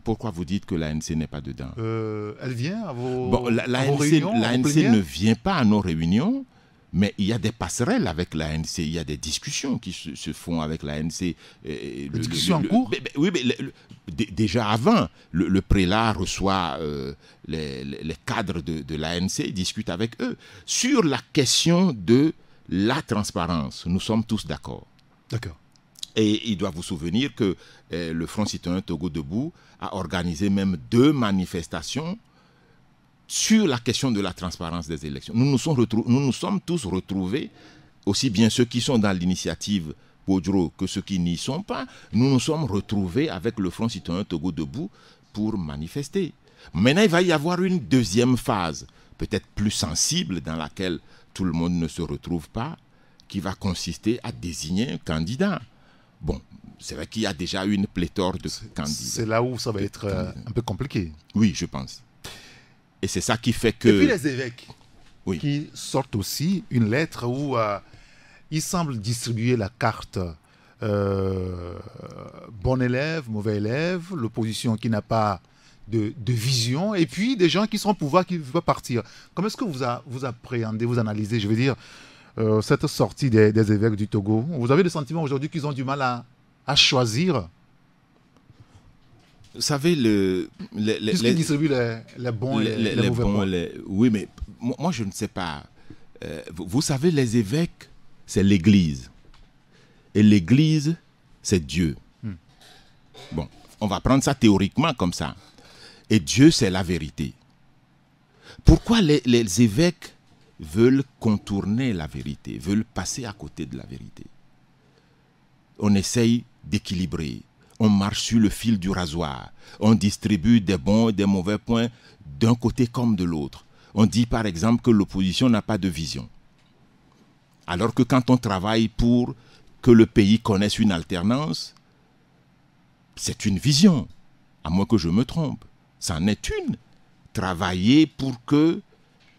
Pourquoi vous dites que l'ANC n'est pas dedans? Elle vient à vos, bon, à vos réunions? L'ANC ne vient pas à nos réunions. Mais il y a des passerelles avec l'ANC, il y a des discussions qui se font avec l'ANC. Des discussions en cours? Oui, mais déjà avant, le prélat reçoit les cadres de l'ANC, discute avec eux. Sur la question de la transparence, nous sommes tous d'accord. D'accord. Et il doit vous souvenir que le Front citoyen Togo Debout a organisé même 2 manifestations sur la question de la transparence des élections. Nous nous sommes tous retrouvés, aussi bien ceux qui sont dans l'initiative Podjoro que ceux qui n'y sont pas, nous nous sommes retrouvés avec le Front citoyen Togo Debout pour manifester. Maintenant, il va y avoir une deuxième phase, peut-être plus sensible, dans laquelle tout le monde ne se retrouve pas, qui va consister à désigner un candidat. Bon, c'est vrai qu'il y a déjà une pléthore de candidats. C'est là où ça va être un peu compliqué. Oui, je pense. Et c'est ça qui fait que... Et puis les évêques qui sortent aussi une lettre où ils semblent distribuer la carte bon élève, mauvais élève, l'opposition qui n'a pas de vision, et puis des gens qui sont au pouvoir qui veulent partir. Comment est-ce que vous appréhendez, vous analysez, je veux dire, cette sortie des évêques du Togo? Vous avez le sentiment aujourd'hui qu'ils ont du mal à choisir? Vous savez, Puisqu'ils distribuent les bons et les mauvais points. Oui, mais moi, je ne sais pas. Vous savez, les évêques, c'est l'Église. Et l'Église, c'est Dieu. Bon, on va prendre ça théoriquement comme ça. Et Dieu, c'est la vérité. Pourquoi les évêques veulent contourner la vérité, veulent passer à côté de la vérité? On essaye d'équilibrer. On marche sur le fil du rasoir. On distribue des bons et des mauvais points d'un côté comme de l'autre. On dit par exemple que l'opposition n'a pas de vision. Alors que quand on travaille pour que le pays connaisse une alternance, c'est une vision, à moins que je me trompe. C'en est une. Travailler pour que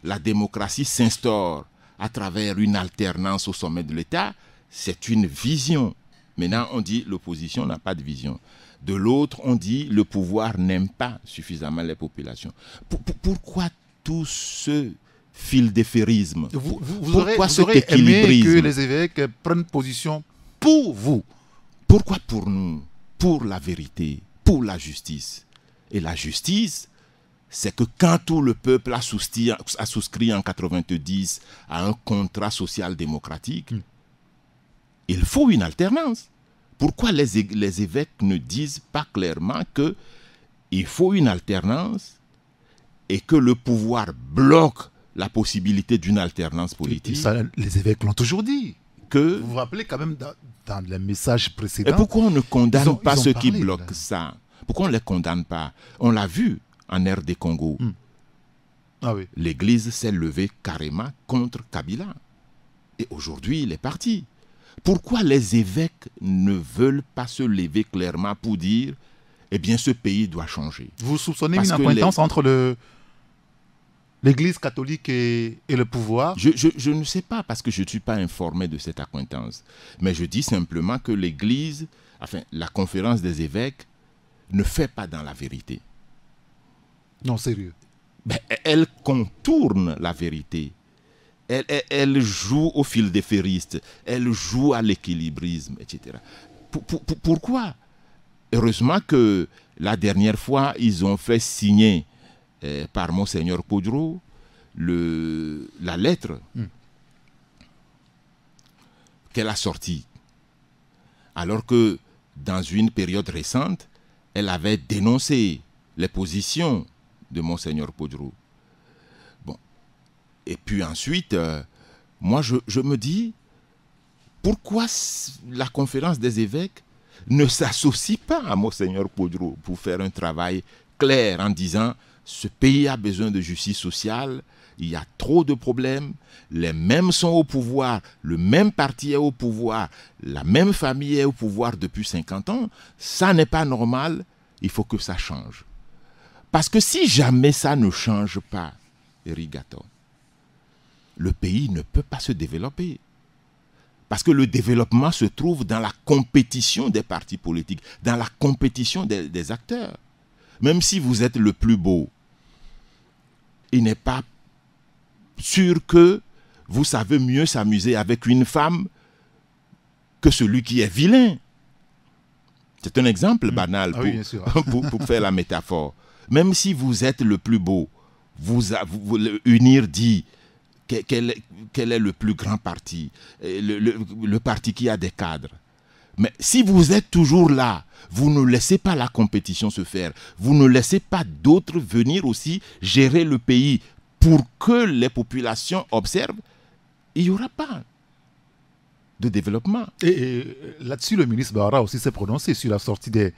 la démocratie s'instaure à travers une alternance au sommet de l'État, c'est une vision. Maintenant, on dit l'opposition n'a pas de vision. De l'autre, on dit le pouvoir n'aime pas suffisamment les populations. Pourquoi tout ce fil-déférisme? Vous aurez aimé que les évêques prennent position pour vous. Pourquoi pour nous? Pour la vérité, pour la justice. Et la justice, c'est que quand tout le peuple a souscrit en 90 à un contrat social-démocratique, il faut une alternance. Pourquoi les évêques ne disent pas clairement qu'il faut une alternance et que le pouvoir bloque la possibilité d'une alternance politique? Ça, les évêques l'ont toujours dit. Vous vous rappelez quand même dans les messages précédents. Et pourquoi on ne condamne pas ceux qui bloquent ça? Pourquoi on ne les condamne pas? On l'a vu en RD Congo. Ah oui. L'Église s'est levée carrément contre Kabila. Et aujourd'hui, il est parti. Pourquoi les évêques ne veulent pas se lever clairement pour dire eh bien, ce pays doit changer? Vous soupçonnez une accointance entre l'Église catholique et le pouvoir? Je ne sais pas, parce que je ne suis pas informé de cette accointance. Mais je dis simplement que l'Église, enfin, la conférence des évêques, ne fait pas dans la vérité. Non, sérieux. Ben, elle contourne la vérité. Elle joue au fil des ferristes. Elle joue à l'équilibrisme, etc. Pourquoi? Heureusement que la dernière fois, ils ont fait signer par Monseigneur Podro la lettre qu'elle a sortie. Alors que dans une période récente, elle avait dénoncé les positions de Monseigneur Podro. Bon. Et puis ensuite, moi je me dis, pourquoi la conférence des évêques ne s'associe pas à Monseigneur Podro pour faire un travail clair en disant ce pays a besoin de justice sociale, il y a trop de problèmes, les mêmes sont au pouvoir, le même parti est au pouvoir, la même famille est au pouvoir depuis 50 ans, ça n'est pas normal, il faut que ça change. Parce que si jamais ça ne change pas, Erigato, le pays ne peut pas se développer. Parce que le développement se trouve dans la compétition des partis politiques, dans la compétition des acteurs. Même si vous êtes le plus beau, il n'est pas sûr que vous savez mieux s'amuser avec une femme que celui qui est vilain. C'est un exemple banal pour faire la métaphore. Même si vous êtes le plus beau, unir dit quel est le plus grand parti, le parti qui a des cadres. Mais si vous êtes toujours là, vous ne laissez pas la compétition se faire, vous ne laissez pas d'autres venir aussi gérer le pays pour que les populations observent, il n'y aura pas de développement. Et là-dessus, le ministre Bawara aussi s'est prononcé sur la sortie des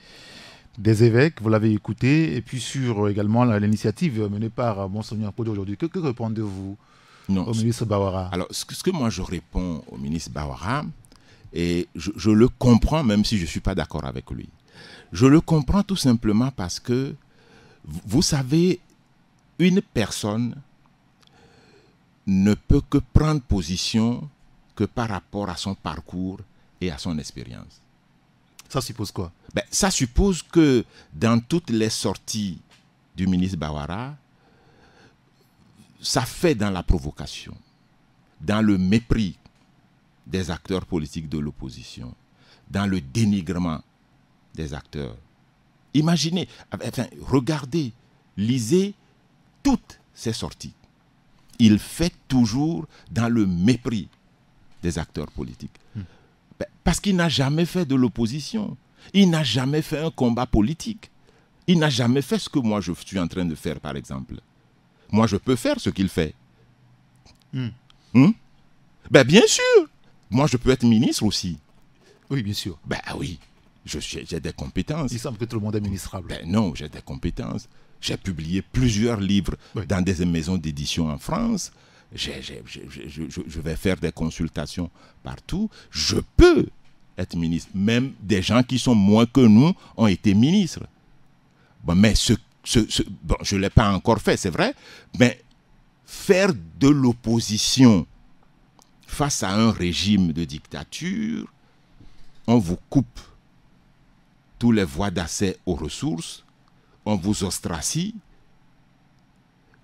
évêques, vous l'avez écouté, et puis sur également l'initiative menée par Monseigneur Podro aujourd'hui. Que répondez-vous au ministre Bawara? Alors, ce que moi je réponds au ministre Bawara, et je le comprends même si je ne suis pas d'accord avec lui. Je le comprends tout simplement parce que, vous savez, une personne ne peut que prendre position que par rapport à son parcours et à son expérience. Ça suppose quoi? Ça suppose que dans toutes les sorties du ministre Bawara, ça fait dans la provocation, dans le mépris des acteurs politiques de l'opposition, dans le dénigrement des acteurs. Imaginez, enfin, regardez, lisez toutes ces sorties. Il fait toujours dans le mépris des acteurs politiques. Parce qu'il n'a jamais fait de l'opposition. Il n'a jamais fait un combat politique. Il n'a jamais fait ce que moi je suis en train de faire, par exemple. Moi, je peux faire ce qu'il fait. Ben, bien sûr. Moi, je peux être ministre aussi. Oui, bien sûr. Ben oui, j'ai des compétences. Il semble que tout le monde est ministrable. Ben non, j'ai des compétences. J'ai publié plusieurs livres dans des maisons d'édition en France. Je vais faire des consultations partout. Je peux être ministre. Même des gens qui sont moins que nous ont été ministres. Bon, mais bon, je ne l'ai pas encore fait, c'est vrai. Mais faire de l'opposition face à un régime de dictature, on vous coupe tous les voies d'accès aux ressources, on vous ostracie,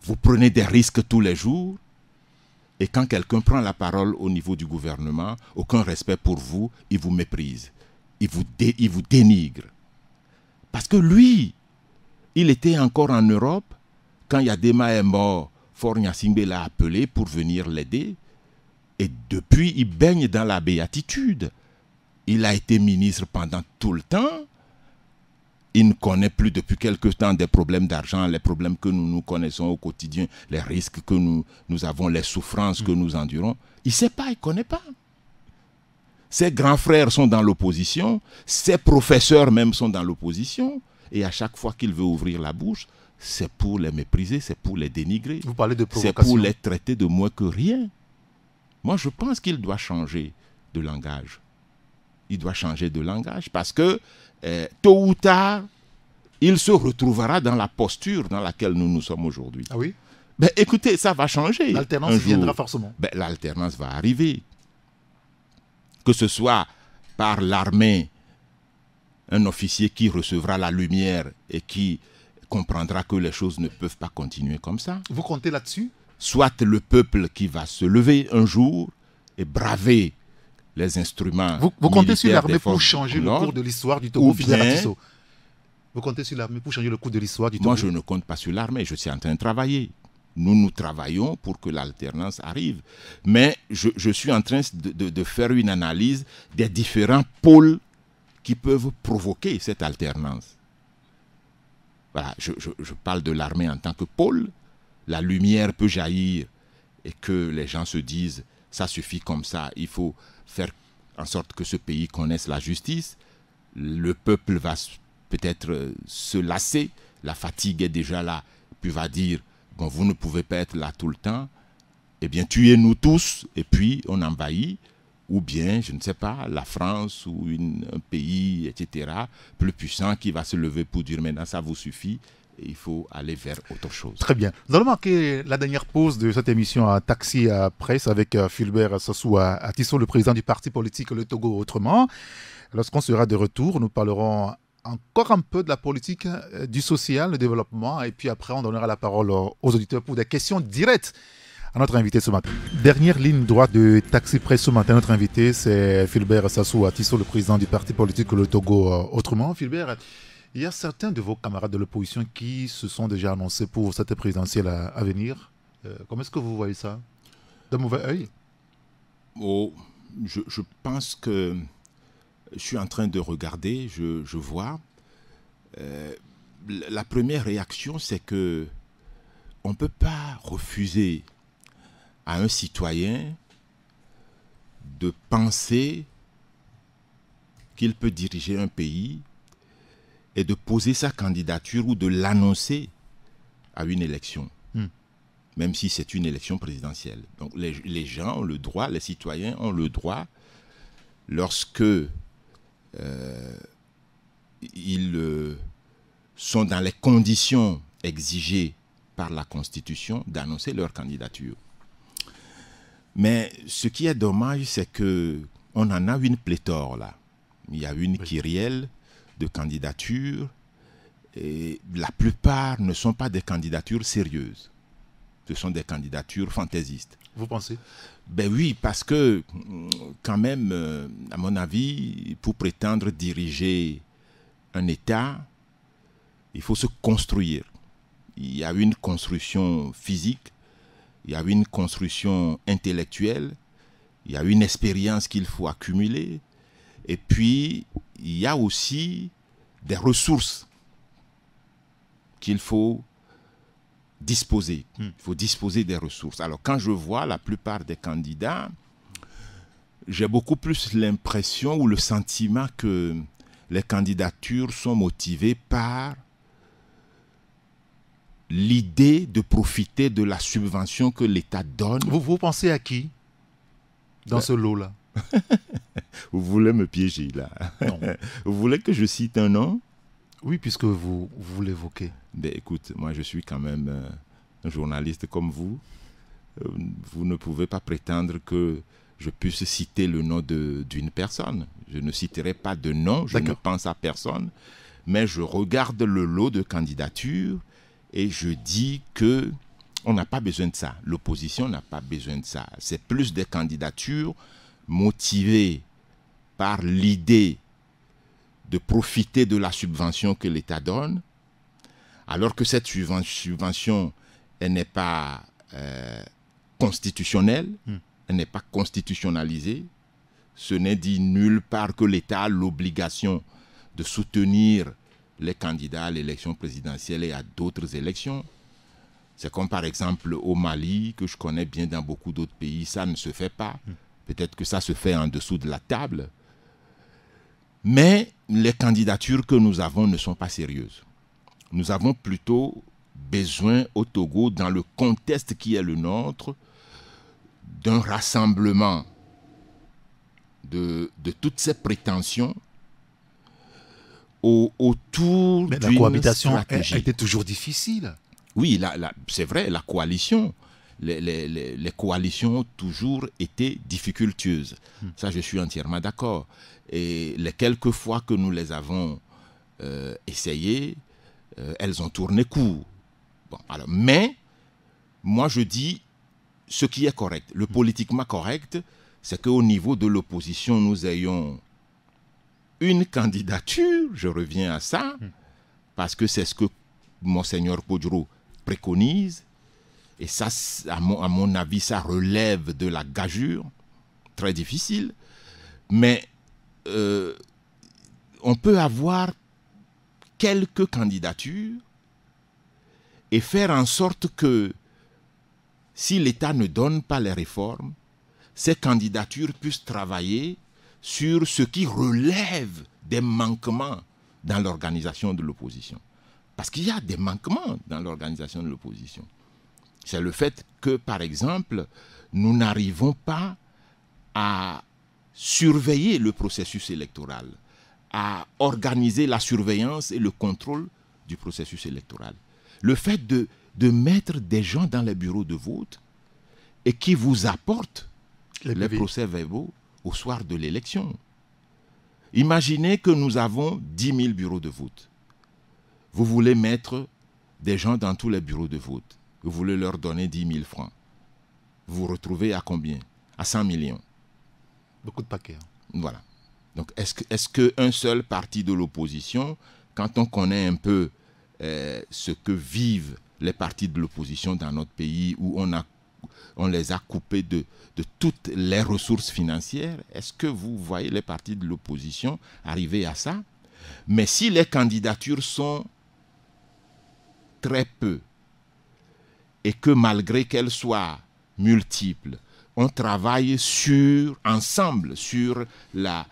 vous prenez des risques tous les jours, et quand quelqu'un prend la parole au niveau du gouvernement, aucun respect pour vous, il vous méprise, il vous dénigre. Parce que lui, il était encore en Europe, quand Yadema est mort, Faure Gnassingbé l'a appelé pour venir l'aider, et depuis, il baigne dans la béatitude. Il a été ministre pendant tout le temps. Il ne connaît plus depuis quelque temps des problèmes d'argent, les problèmes que nous connaissons au quotidien, les risques que nous avons, les souffrances que nous endurons. Il ne sait pas, il ne connaît pas. Ses grands frères sont dans l'opposition, ses professeurs même sont dans l'opposition, et à chaque fois qu'il veut ouvrir la bouche, c'est pour les mépriser, c'est pour les dénigrer. Vous parlez de provocation. C'est pour les traiter de moins que rien. Moi, je pense qu'il doit changer de langage. Il doit changer de langage parce que tôt ou tard, il se retrouvera dans la posture dans laquelle nous sommes aujourd'hui. Ah oui? Ben, écoutez, ça va changer. L'alternance viendra forcément. Ben, l'alternance va arriver. Que ce soit par l'armée, un officier qui recevra la lumière et qui comprendra que les choses ne peuvent pas continuer comme ça. Vous comptez là-dessus? Soit le peuple qui va se lever un jour et braver les instruments. Vous comptez sur l'armée pour changer le cours de l'histoire du Togo, Philbert Atisso? Vous comptez sur l'armée pour changer le cours de l'histoire du Togo? Moi, je ne compte pas sur l'armée, je suis en train de travailler. Nous travaillons pour que l'alternance arrive. Mais je suis en train de faire une analyse des différents pôles qui peuvent provoquer cette alternance. Voilà, je parle de l'armée en tant que pôle. La lumière peut jaillir et que les gens se disent « ça suffit comme ça, il faut faire en sorte que ce pays connaisse la justice ». Le peuple va peut-être se lasser, la fatigue est déjà là, puis va dire bon, « vous ne pouvez pas être là tout le temps, eh bien tuez-nous tous » et puis on envahit. Ou bien, je ne sais pas, la France ou un pays, etc., plus puissant qui va se lever pour dire maintenant ça vous suffit. Il faut aller vers autre chose. Très bien. Nous allons marquer la dernière pause de cette émission à Taxi Presse avec Philbert Sassou Atisso, le président du parti politique Le Togo Autrement. Lorsqu'on sera de retour, nous parlerons encore un peu de la politique, du social, le développement, et puis après on donnera la parole aux auditeurs pour des questions directes à notre invité ce matin. Dernière ligne droite de Taxi Presse ce matin, notre invité c'est Philbert Sassou Atisso, le président du parti politique Le Togo Autrement. Philbert, il y a certains de vos camarades de l'opposition qui se sont déjà annoncés pour cette présidentielle à venir. Comment est-ce que vous voyez ça? D'un mauvais œil? Oh, je pense que je suis en train de regarder, je vois. La première réaction, c'est que on ne peut pas refuser à un citoyen de penser qu'il peut diriger un pays et de poser sa candidature ou de l'annoncer à une élection, même si c'est une élection présidentielle. Donc les gens ont le droit, les citoyens ont le droit, lorsque ils sont dans les conditions exigées par la Constitution, d'annoncer leur candidature. Mais ce qui est dommage, c'est qu'on en a une pléthore là. Il y a une kyrielle de candidatures et la plupart ne sont pas des candidatures sérieuses. Ce sont des candidatures fantaisistes. Vous pensez? Ben oui, parce que quand même, à mon avis, pour prétendre diriger un État, il faut se construire. Il y a une construction physique, il y a une construction intellectuelle, il y a une expérience qu'il faut accumuler, et puis il y a aussi des ressources qu'il faut disposer. Il faut disposer des ressources. Alors, quand je vois la plupart des candidats, j'ai beaucoup plus l'impression ou le sentiment que les candidatures sont motivées par l'idée de profiter de la subvention que l'État donne. Vous pensez à qui dans ce lot-là? Vous voulez me piéger là? Non. Vous voulez que je cite un nom? Oui, puisque vous l'évoquez. Ben, écoute, moi je suis quand même un journaliste comme vous. Vous ne pouvez pas prétendre que je puisse citer le nom d'une personne. Je ne citerai pas de nom, je ne pense à personne. Mais je regarde le lot de candidatures et je dis que on n'a pas besoin de ça. L'opposition n'a pas besoin de ça. C'est plus des candidatures motivées par l'idée de profiter de la subvention que l'État donne, alors que cette subvention, elle n'est pas constitutionnelle, elle n'est pas constitutionnalisée. Ce n'est dit nulle part que l'État a l'obligation de soutenir les candidats à l'élection présidentielle et à d'autres élections. C'est comme par exemple au Mali, que je connais bien dans beaucoup d'autres pays, ça ne se fait pas. Peut-être que ça se fait en dessous de la table. Mais les candidatures que nous avons ne sont pas sérieuses. Nous avons plutôt besoin au Togo, dans le contexte qui est le nôtre, d'un rassemblement de toutes ces prétentions autour d'une stratégie. La cohabitation a été toujours difficile. Oui, c'est vrai, la coalition, les coalitions ont toujours été difficultueuses. Ça, je suis entièrement d'accord. Et les quelques fois que nous les avons essayées, elles ont tourné court. Bon, alors, mais, moi je dis ce qui est correct. Le politiquement correct, c'est qu'au niveau de l'opposition, nous ayons une candidature, je reviens à ça, parce que c'est ce que Monseigneur Kodjoro préconise, et ça, à mon avis, ça relève de la gageure, très difficile, mais on peut avoir quelques candidatures et faire en sorte que si l'État ne donne pas les réformes, ces candidatures puissent travailler sur ce qui relève des manquements dans l'organisation de l'opposition. Parce qu'il y a des manquements dans l'organisation de l'opposition. C'est le fait que, par exemple, nous n'arrivons pas à surveiller le processus électoral, à organiser la surveillance et le contrôle du processus électoral. Le fait de mettre des gens dans les bureaux de vote et qui vous apportent les procès-verbaux au soir de l'élection. Imaginez que nous avons 10 000 bureaux de vote. Vous voulez mettre des gens dans tous les bureaux de vote. Vous voulez leur donner 10 000 francs. Vous vous retrouvez à combien? À 100 millions. Beaucoup de paquets. Voilà. Donc, est-ce qu'un seul parti de l'opposition, quand on connaît un peu ce que vivent les partis de l'opposition dans notre pays, où on les a coupés de toutes les ressources financières, est-ce que vous voyez les partis de l'opposition arriver à ça? Mais si les candidatures sont très peu, et que malgré qu'elles soient multiples, on travaille ensemble sur la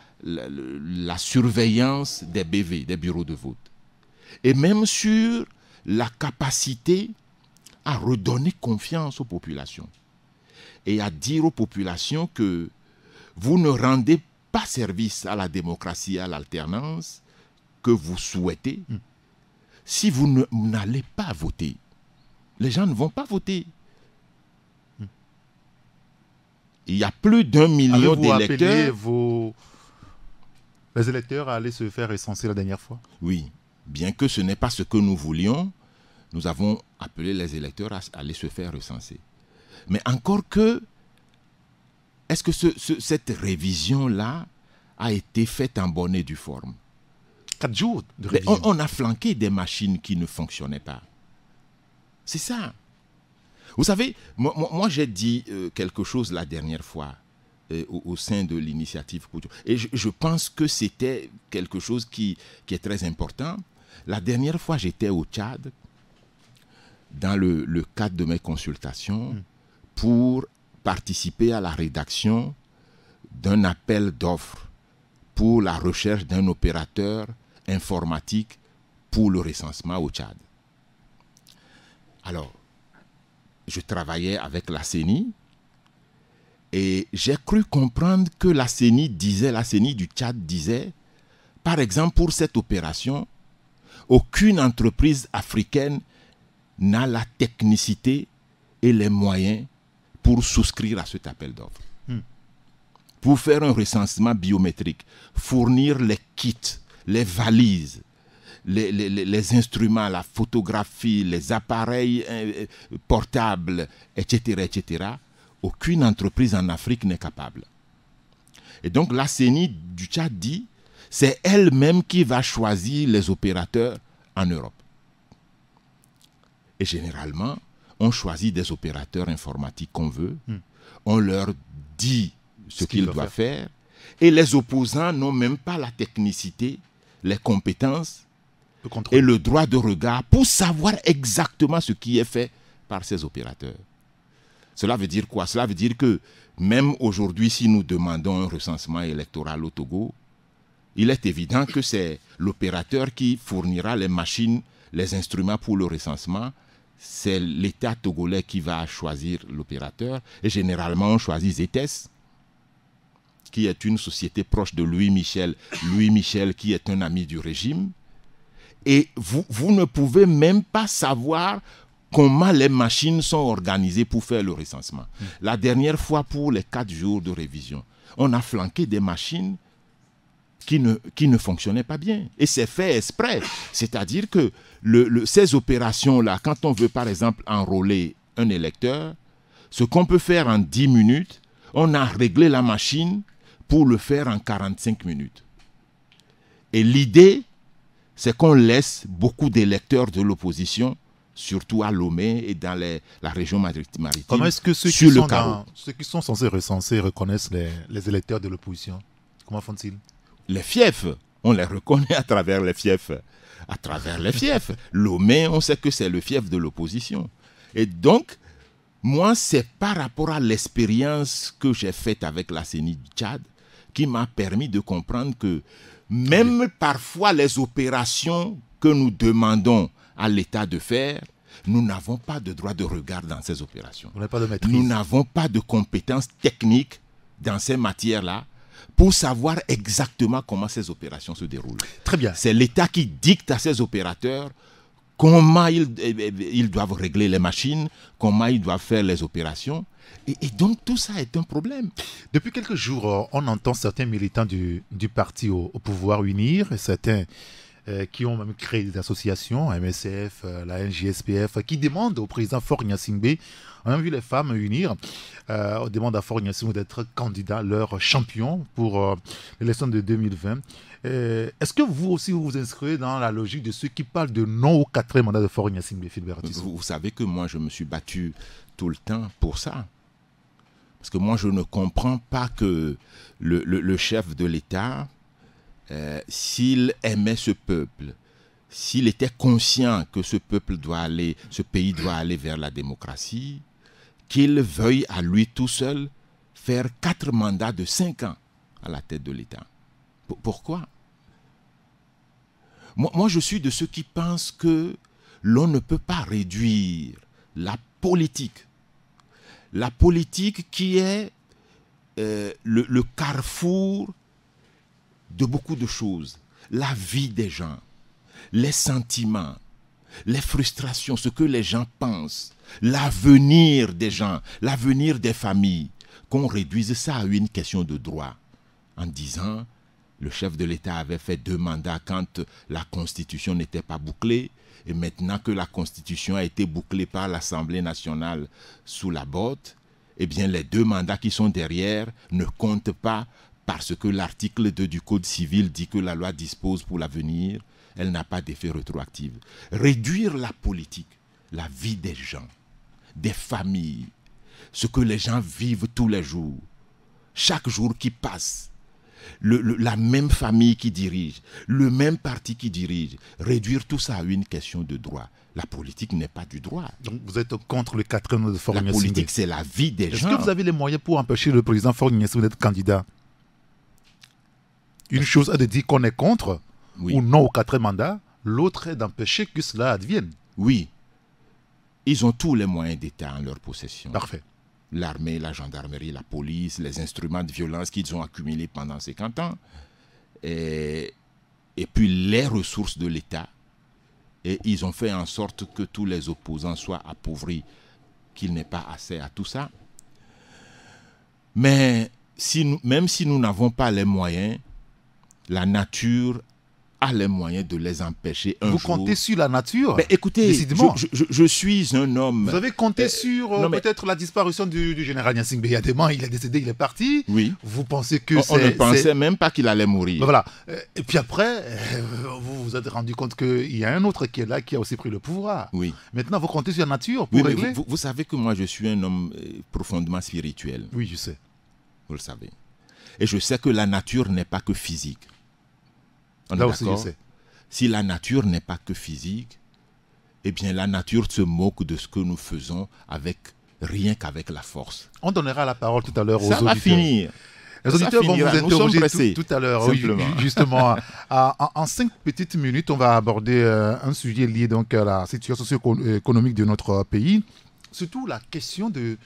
surveillance des BV, des bureaux de vote, et même sur la capacité à redonner confiance aux populations et à dire aux populations que vous ne rendez pas service à la démocratie, à l'alternance que vous souhaitez si vous n'allez pas voter. Les gens ne vont pas voter. Il y a plus d'1 million d'électeurs. Les électeurs à aller se faire recenser la dernière fois? Oui, bien que ce n'est pas ce que nous voulions, nous avons appelé les électeurs à aller se faire recenser. Mais encore que, est-ce que cette révision-là a été faite en bonne et due forme? 4 jours de révision. On a flanqué des machines qui ne fonctionnaient pas. C'est ça. Vous savez, moi j'ai dit quelque chose la dernière fois au sein de l'initiative Kodjoro. Et je pense que c'était quelque chose qui est très important. La dernière fois, j'étais au Tchad, dans le cadre de mes consultations, pour participer à la rédaction d'un appel d'offres pour la recherche d'un opérateur informatique pour le recensement au Tchad. Alors, je travaillais avec la CENI et j'ai cru comprendre que la CENI du Tchad disait, par exemple, pour cette opération, aucune entreprise africaine n'a la technicité et les moyens pour souscrire à cet appel d'offres. Pour faire un recensement biométrique, fournir les kits, les valises, les instruments, la photographie, les appareils portables, etc., aucune entreprise en Afrique n'est capable. Et donc la CENI du Tchad dit, c'est elle-même qui va choisir les opérateurs en Europe. Et généralement, on choisit des opérateurs informatiques qu'on veut, on leur dit ce qu'ils doivent faire, et les opposants n'ont même pas la technicité, les compétences et le droit de regard pour savoir exactement ce qui est fait par ces opérateurs. Cela veut dire quoi? Cela veut dire que même aujourd'hui, si nous demandons un recensement électoral au Togo, il est évident que c'est l'opérateur qui fournira les machines, les instruments pour le recensement. C'est l'État togolais qui va choisir l'opérateur. Et généralement, on choisit ZETES, qui est une société proche de Louis Michel. Louis Michel, qui est un ami du régime. Et vous ne pouvez même pas savoir comment les machines sont organisées pour faire le recensement. La dernière fois, pour les 4 jours de révision, on a flanqué des machines qui ne fonctionnaient pas bien. Et c'est fait exprès. C'est-à-dire que ces opérations-là, quand on veut par exemple enrôler un électeur, ce qu'on peut faire en 10 minutes, on a réglé la machine pour le faire en 45 minutes. Et l'idée, c'est qu'on laisse beaucoup d'électeurs de l'opposition, surtout à Lomé et dans la région maritime. Comment est-ce que ceux qui sont censés recenser reconnaissent les électeurs de l'opposition? Comment font-ils? Les fiefs, on les reconnaît à travers les fiefs. À travers les fiefs. Lomé, on sait que c'est le fief de l'opposition. Et donc, moi, c'est par rapport à l'expérience que j'ai faite avec la CENI du Tchad qui m'a permis de comprendre que même parfois les opérations que nous demandons à l'État de faire, nous n'avons pas de droit de regard dans ces opérations. On n'a pas de maîtrise. Nous n'avons pas de compétences techniques dans ces matières-là pour savoir exactement comment ces opérations se déroulent. Très bien. C'est l'État qui dicte à ses opérateurs comment ils doivent régler les machines, comment ils doivent faire les opérations. Et donc tout ça est un problème. Depuis quelques jours, on entend certains militants du parti au pouvoir UNIR, et certains qui ont même créé des associations, MSF, la NJSPF, qui demandent au président Faure Gnassingbé, on a vu les femmes UNIR, on demande à Faure Gnassingbé d'être candidat, leur champion pour l'élection de 2020. Est-ce que vous aussi vous inscrivez dans la logique de ceux qui parlent de non au 4e mandat de Faure Gnassingbé, Philbert Tissot? Vous savez que moi je me suis battu tout le temps pour ça. Parce que moi je ne comprends pas que le chef de l'État, s'il aimait ce peuple, s'il était conscient que ce pays doit aller vers la démocratie, qu'il veuille à lui tout seul faire 4 mandats de 5 ans à la tête de l'État. Pourquoi? Moi, je suis de ceux qui pensent que l'on ne peut pas réduire la politique. La politique qui est le carrefour de beaucoup de choses. La vie des gens, les sentiments, les frustrations, ce que les gens pensent, l'avenir des gens, l'avenir des familles, qu'on réduise ça à une question de droit. En disant, le chef de l'État avait fait 2 mandats quand la Constitution n'était pas bouclée, et maintenant que la Constitution a été bouclée par l'Assemblée nationale sous la botte, eh bien les 2 mandats qui sont derrière ne comptent pas parce que l'article 2 du Code civil dit que la loi dispose pour l'avenir, elle n'a pas d'effet rétroactif. Réduire la politique, la vie des gens, des familles, ce que les gens vivent tous les jours, chaque jour qui passe, la même famille qui dirige, le même parti qui dirige, réduire tout ça à une question de droit. La politique n'est pas du droit. Donc vous êtes contre le quatrième de Faure La Gnassingbé. politique, c'est la vie des gens. Est-ce que vous avez les moyens pour empêcher le président Faure Gnassingbé d'être candidat? Une chose est de dire qu'on est contre ou non au quatrième mandat, l'autre est d'empêcher que cela advienne. Oui. Ils ont tous les moyens d'État en leur possession. Parfait. L'armée, la gendarmerie, la police, les instruments de violence qu'ils ont accumulés pendant 50 ans, et puis les ressources de l'État. Et ils ont fait en sorte que tous les opposants soient appauvris, qu'il n'ait pas accès à tout ça. Mais même si nous n'avons pas les moyens, la nature a les moyens de les empêcher un jour. Vous comptez sur la nature? Ben, écoutez, décidément. je suis un homme... Vous avez compté sur peut-être la disparition du général Gnassingbé. Il y a des mois, il est décédé, il est parti. Oui. Vous pensez que on ne pensait même pas qu'il allait mourir. Ben voilà. Et puis après, vous vous êtes rendu compte qu'il y a un autre qui est là, qui a aussi pris le pouvoir. Oui. Maintenant, vous comptez sur la nature pour régler? Vous savez que moi, je suis un homme profondément spirituel. Oui, je sais. Vous le savez. Et je sais que la nature n'est pas que physique. On est là aussi, je d'accord? sais. Si la nature n'est pas que physique, eh bien la nature se moque de ce que nous faisons rien qu'avec la force. On donnera la parole tout à l'heure aux auditeurs. Ça va finir. Les auditeurs vont vous interroger tout à l'heure. Oui, justement, en 5 petites minutes, on va aborder un sujet lié donc à la situation socio-économique de notre pays. Surtout la question de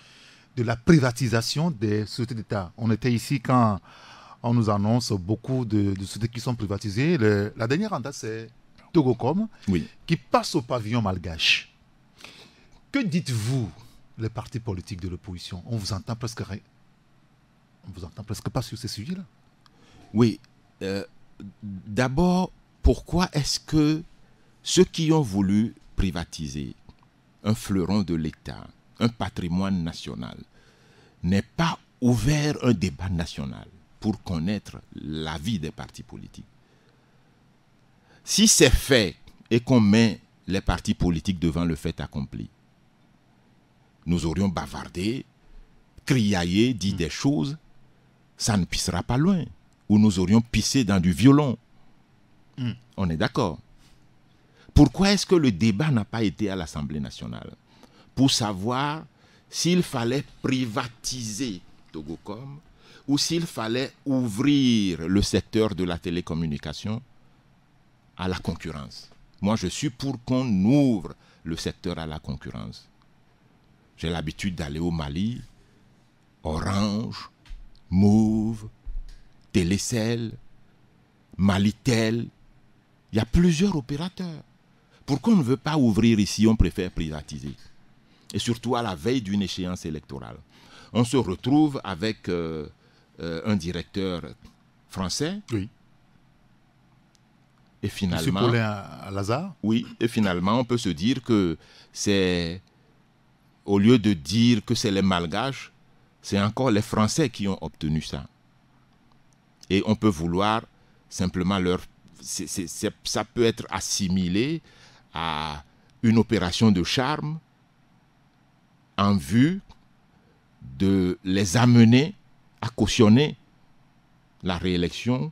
la privatisation des sociétés d'État. On était ici quand... on nous annonce beaucoup de sociétés qui sont privatisées. La dernière en date, c'est Togocom, qui passe au pavillon malgache. Que dites-vous, les partis politiques de l'opposition? On vous entend presque rien. On vous entend presque pas sur ces sujets-là. Oui. D'abord, pourquoi est-ce que ceux qui ont voulu privatiser un fleuron de l'État, un patrimoine national, n'aient pas ouvert un débat national pour connaître l'avis des partis politiques? Si c'est fait et qu'on met les partis politiques devant le fait accompli, nous aurions bavardé, criaillé, dit des choses, ça ne pissera pas loin. Ou nous aurions pissé dans du violon. On est d'accord. Pourquoi est-ce que le débat n'a pas été à l'Assemblée nationale? Pour savoir s'il fallait privatiser Togocom ou s'il fallait ouvrir le secteur de la télécommunication à la concurrence. Moi, je suis pour qu'on ouvre le secteur à la concurrence. J'ai l'habitude d'aller au Mali, Orange, Move, Télécel, Malitel. Il y a plusieurs opérateurs. Pourquoi on ne veut pas ouvrir ici, on préfère privatiser? Et surtout à la veille d'une échéance électorale. On se retrouve avec un directeur français. Oui. Et finalement... Monsieur Paulin Lazare. Oui, et finalement, on peut se dire que c'est... Au lieu de dire que c'est les Malgaches, c'est encore les Français qui ont obtenu ça. Et on peut vouloir simplement leur... ça peut être assimilé à une opération de charme en vue de les amener à cautionner la réélection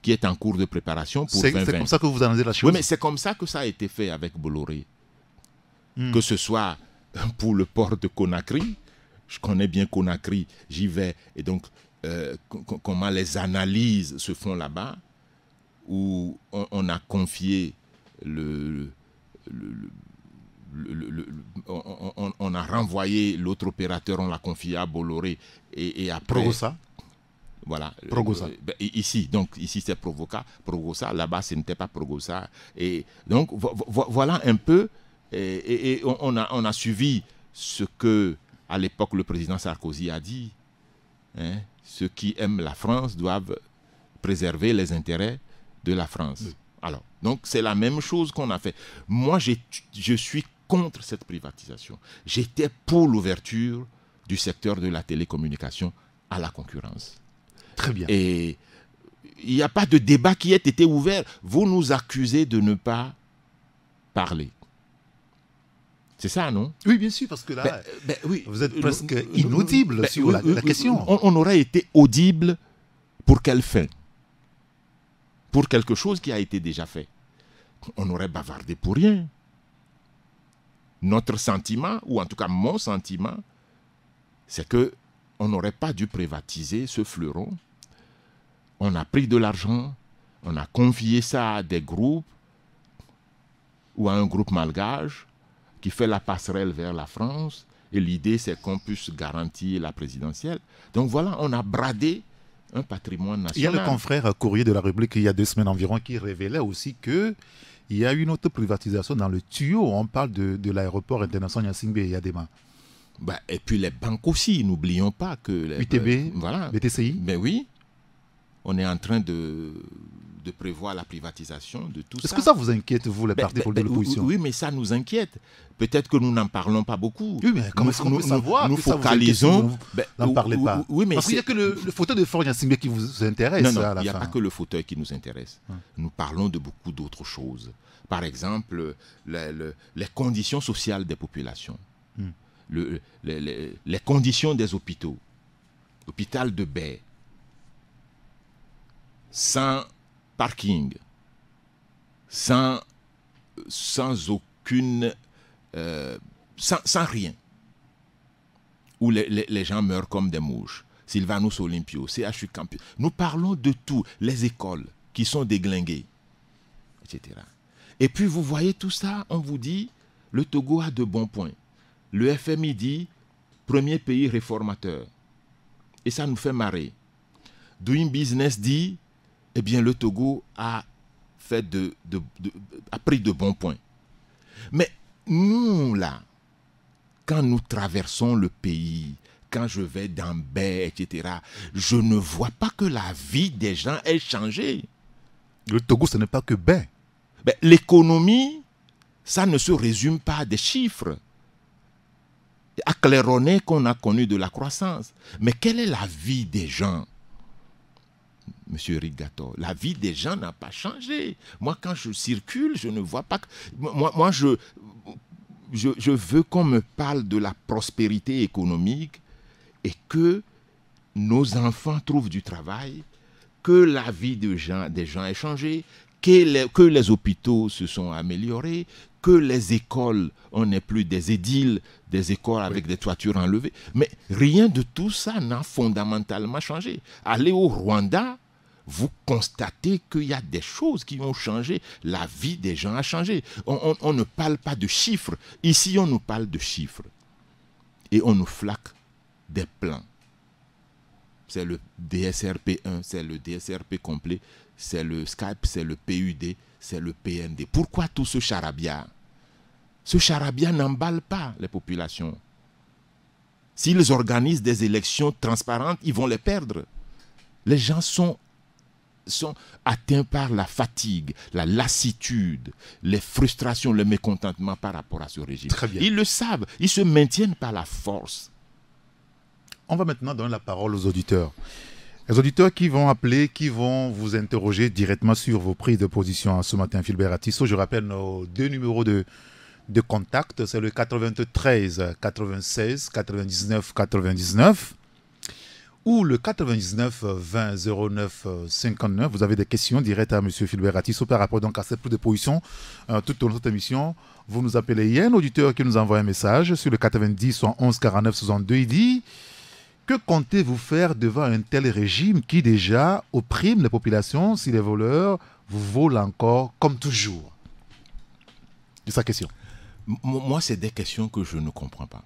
qui est en cours de préparation pour 2020. C'est comme ça que vous analysez la chose? Oui, mais c'est comme ça que ça a été fait avec Bolloré. Que ce soit pour le port de Conakry, je connais bien Conakry, j'y vais, et donc comment les analyses se font là-bas, où on a confié on a renvoyé l'autre opérateur, on l'a confié à Bolloré, et après... Progosa. Voilà. Progosa. Ici c'est Progosa, là-bas ce n'était pas Progosa. Et donc voilà un peu, et on a suivi ce que à l'époque le président Sarkozy a dit. Hein, ceux qui aiment la France doivent préserver les intérêts de la France. Oui. Alors, donc c'est la même chose qu'on a fait. Moi, je suis contre cette privatisation. J'étais pour l'ouverture du secteur de la télécommunication à la concurrence. Très bien. Et il n'y a pas de débat qui ait été ouvert. Vous nous accusez de ne pas parler. C'est ça, non? Oui, bien sûr, parce que là, oui, vous êtes presque inaudible sur la question. On aurait été audible Pour quelle fin? Pour quelque chose qui a été déjà fait. On aurait bavardé pour rien. Notre sentiment, ou en tout cas mon sentiment, c'est que on n'aurait pas dû privatiser ce fleuron. On a pris de l'argent, on a confié ça à des groupes ou à un groupe malgache qui fait la passerelle vers la France. Et l'idée, c'est qu'on puisse garantir la présidentielle. Donc voilà, on a bradé un patrimoine national. Il y a le confrère Courrier de la République, il y a 2 semaines environ, qui révélait aussi qu'il y a une autre privatisation dans le tuyau. On parle de l'aéroport international Gnassingbé et Yadema. Bah, et puis les banques aussi, n'oublions pas que... UTB, voilà. BTCI. Ben oui, on est en train de prévoir la privatisation de tout ça. Est-ce que ça vous inquiète, vous, les partis politiques de l'opposition? Oui, mais ça nous inquiète. Peut-être que nous n'en parlons pas beaucoup. Oui, mais comment est-ce qu'on peut savoir nous que ça vous focalisons... inquiète si vous n'en parlez pas? Oui, mais parce qu'il n'y a que le fauteuil de Fort Gnassingbé qui vous intéresse. Non, à la il n'y a fin. pas que le fauteuil qui nous intéresse. Nous parlons de beaucoup d'autres choses. Par exemple, les conditions sociales des populations. Les conditions des hôpitaux. L'hôpital de Baie, sans parking, sans aucune... sans rien. Où les gens meurent comme des mouches. Sylvanus Olympio, CHU Campus. Nous parlons de tout. Les écoles qui sont déglinguées, etc. Et puis vous voyez tout ça, on vous dit, le Togo a de bons points. Le FMI dit, premier pays réformateur. Et ça nous fait marrer. Doing Business dit, eh bien le Togo a pris de bons points. Mais nous, là, quand nous traversons le pays, quand je vais dans Baie, etc., je ne vois pas que la vie des gens ait changé. Le Togo, ce n'est pas que Baie. Ben, l'économie, ça ne se résume pas à des chiffres. À claironner qu'on a connu de la croissance. Mais quelle est la vie des gens? Monsieur Rigato, la vie des gens n'a pas changé. Moi, quand je circule, je ne vois pas... Moi, je veux qu'on me parle de la prospérité économique et que nos enfants trouvent du travail, que la vie des gens ait changé, que les hôpitaux se sont améliorés, que les écoles, on n'est plus des édiles, des écoles avec des toitures enlevées. Mais rien de tout ça n'a fondamentalement changé. Allez au Rwanda, vous constatez qu'il y a des choses qui ont changé. La vie des gens a changé. On ne parle pas de chiffres. Ici, on nous parle de chiffres. Et on nous flaque des plans. C'est le DSRP 1, c'est le DSRP complet, c'est le Skype, c'est le PUD, c'est le PND. Pourquoi tout ce charabia? Ce charabia n'emballe pas les populations. S'ils organisent des élections transparentes, ils vont les perdre. Les gens sont atteints par la fatigue, la lassitude, les frustrations, le mécontentement par rapport à ce régime. Très bien. Ils le savent, ils se maintiennent par la force. On va maintenant donner la parole aux auditeurs. Les auditeurs qui vont appeler, qui vont vous interroger directement sur vos prises de position ce matin, Philbert Atisso. Je rappelle nos 2 numéros de contact. C'est le 93 96 99 99 ou le 99 20 09 59. Vous avez des questions directes à M. Philbert Atisso par rapport donc à cette prise de position tout au long de cette émission. Vous nous appelez. Il y a un auditeur qui nous envoie un message sur le 90 71 49 62. Il dit: que comptez-vous faire devant un tel régime qui déjà opprime les populations si les voleurs vous volent encore comme toujours? C'est sa question. Moi, c'est des questions que je ne comprends pas.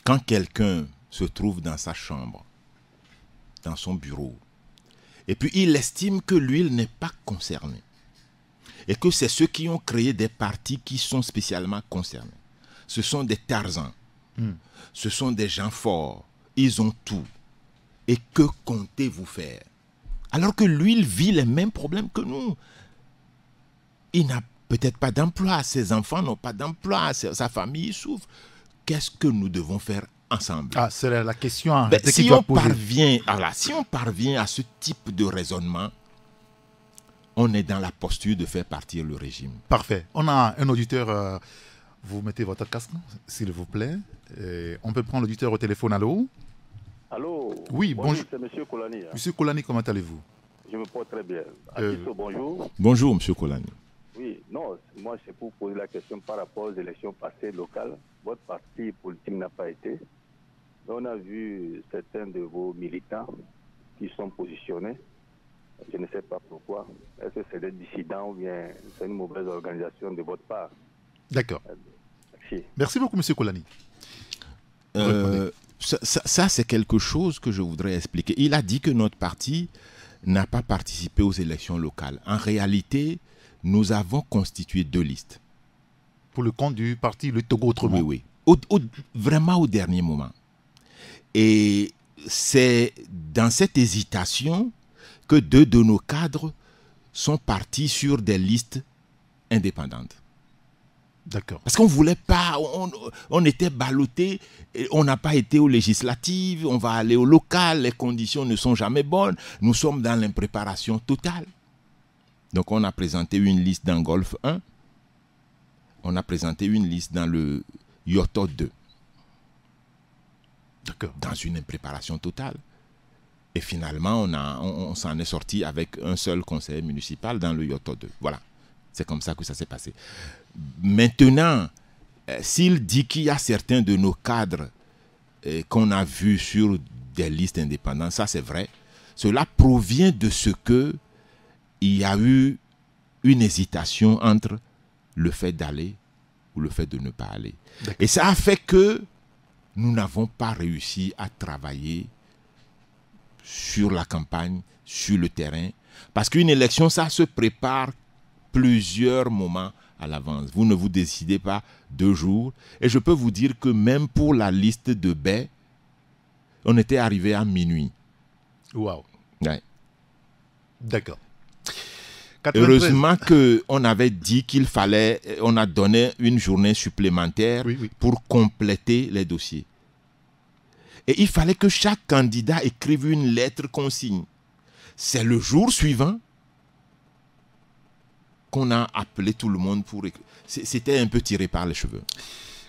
Quand quelqu'un se trouve dans sa chambre, dans son bureau, et puis il estime que lui, il n'est pas concerné, et que c'est ceux qui ont créé des partis qui sont spécialement concernés. Ce sont des Tarzans, ce sont des gens forts, ils ont tout. Et que comptez-vous faire? Alors que lui, il vit les mêmes problèmes que nous. Il n'a peut-être pas d'emploi, ses enfants n'ont pas d'emploi, sa famille souffre. Qu'est-ce que nous devons faire ensemble? Ah, c'est la question. Si on parvient à ce type de raisonnement, on est dans la posture de faire partir le régime. Parfait. On a un auditeur. Vous mettez votre casque, s'il vous plaît. On peut prendre l'auditeur au téléphone. Allô? Allô? Oui, bonjour. C'est M. Kolani. Monsieur Kolani, comment allez-vous? Je me porte très bien. Agisso, bonjour. Bonjour, M. Kolani. Oui, non, moi c'est pour poser la question par rapport aux élections passées locales. Votre parti politique n'a pas été. On a vu certains de vos militants qui sont positionnés. Je ne sais pas pourquoi. Est-ce que c'est des dissidents ou bien c'est une mauvaise organisation de votre part? D'accord. Merci. Merci beaucoup, M. Kolani. Ça, c'est quelque chose que je voudrais expliquer. Il a dit que notre parti n'a pas participé aux élections locales. En réalité, nous avons constitué 2 listes. Pour le compte du parti Le Togo Autrement. Oui, oui. Vraiment au dernier moment. Et c'est dans cette hésitation que 2 de nos cadres sont partis sur des listes indépendantes. D'accord. Parce qu'on ne voulait pas, on était ballottés, on n'a pas été aux législatives, on va aller au local, les conditions ne sont jamais bonnes, nous sommes dans l'impréparation totale. Donc on a présenté une liste dans Golfe 1, on a présenté une liste dans le Yoto 2. D'accord. Dans une impréparation totale. Et finalement, on s'en est sorti avec un seul conseiller municipal dans le Yoto 2. Voilà. C'est comme ça que ça s'est passé. Maintenant, s'il dit qu'il y a certains de nos cadres qu'on a vus sur des listes indépendantes, ça c'est vrai. Cela provient de ce que il y a eu une hésitation entre le fait d'aller ou le fait de ne pas aller. Et ça a fait que nous n'avons pas réussi à travailler sur la campagne, sur le terrain. Parce qu'une élection, ça se prépare plusieurs moments à l'avance. Vous ne vous décidez pas 2 jours. Et je peux vous dire que même pour la liste de baies, on était arrivé à minuit. Waouh. Ouais. D'accord. Heureusement qu'on avait dit qu'il fallait, on a donné une journée supplémentaire pour compléter les dossiers. Et il fallait que chaque candidat écrive une lettre consigne. C'est le jour suivant qu'on a appelé tout le monde pour écrire. C'était un peu tiré par les cheveux.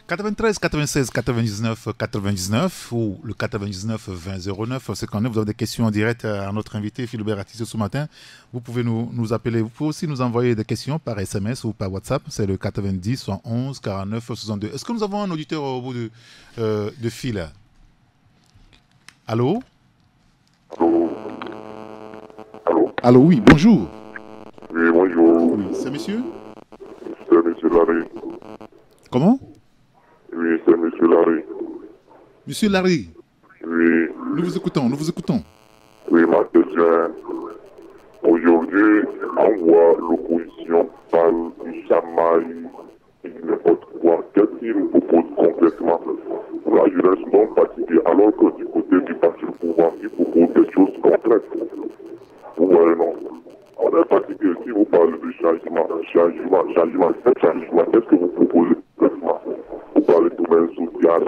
93 96 99 99 ou le 99 20 09, c'est quand même vous avez des questions en direct à notre invité Philbert Atisse ce matin. Vous pouvez nous appeler. Vous pouvez aussi nous envoyer des questions par SMS ou par WhatsApp. C'est le 90 111 49 62. Est-ce que nous avons un auditeur au bout de fil? Allô? Allô, oui, bonjour. Oui, bonjour. Oui, c'est monsieur? C'est monsieur Larry. Comment? Oui, c'est monsieur Larry. Monsieur Larry? Oui. Nous vous écoutons, nous vous écoutons. Oui, ma question. Aujourd'hui, on voit l'opposition parle du chamaille et n'importe quoi. Qu'est-ce qu'il nous propose concrètement pour la jeunesse non fatiguée, alors que du côté du parti au pouvoir, il propose des choses concrètes. Vous voyez, non? On est fatigué. Si vous parlez de changement, qu'est-ce que vous proposez concrètement? Vous parlez de domaine social,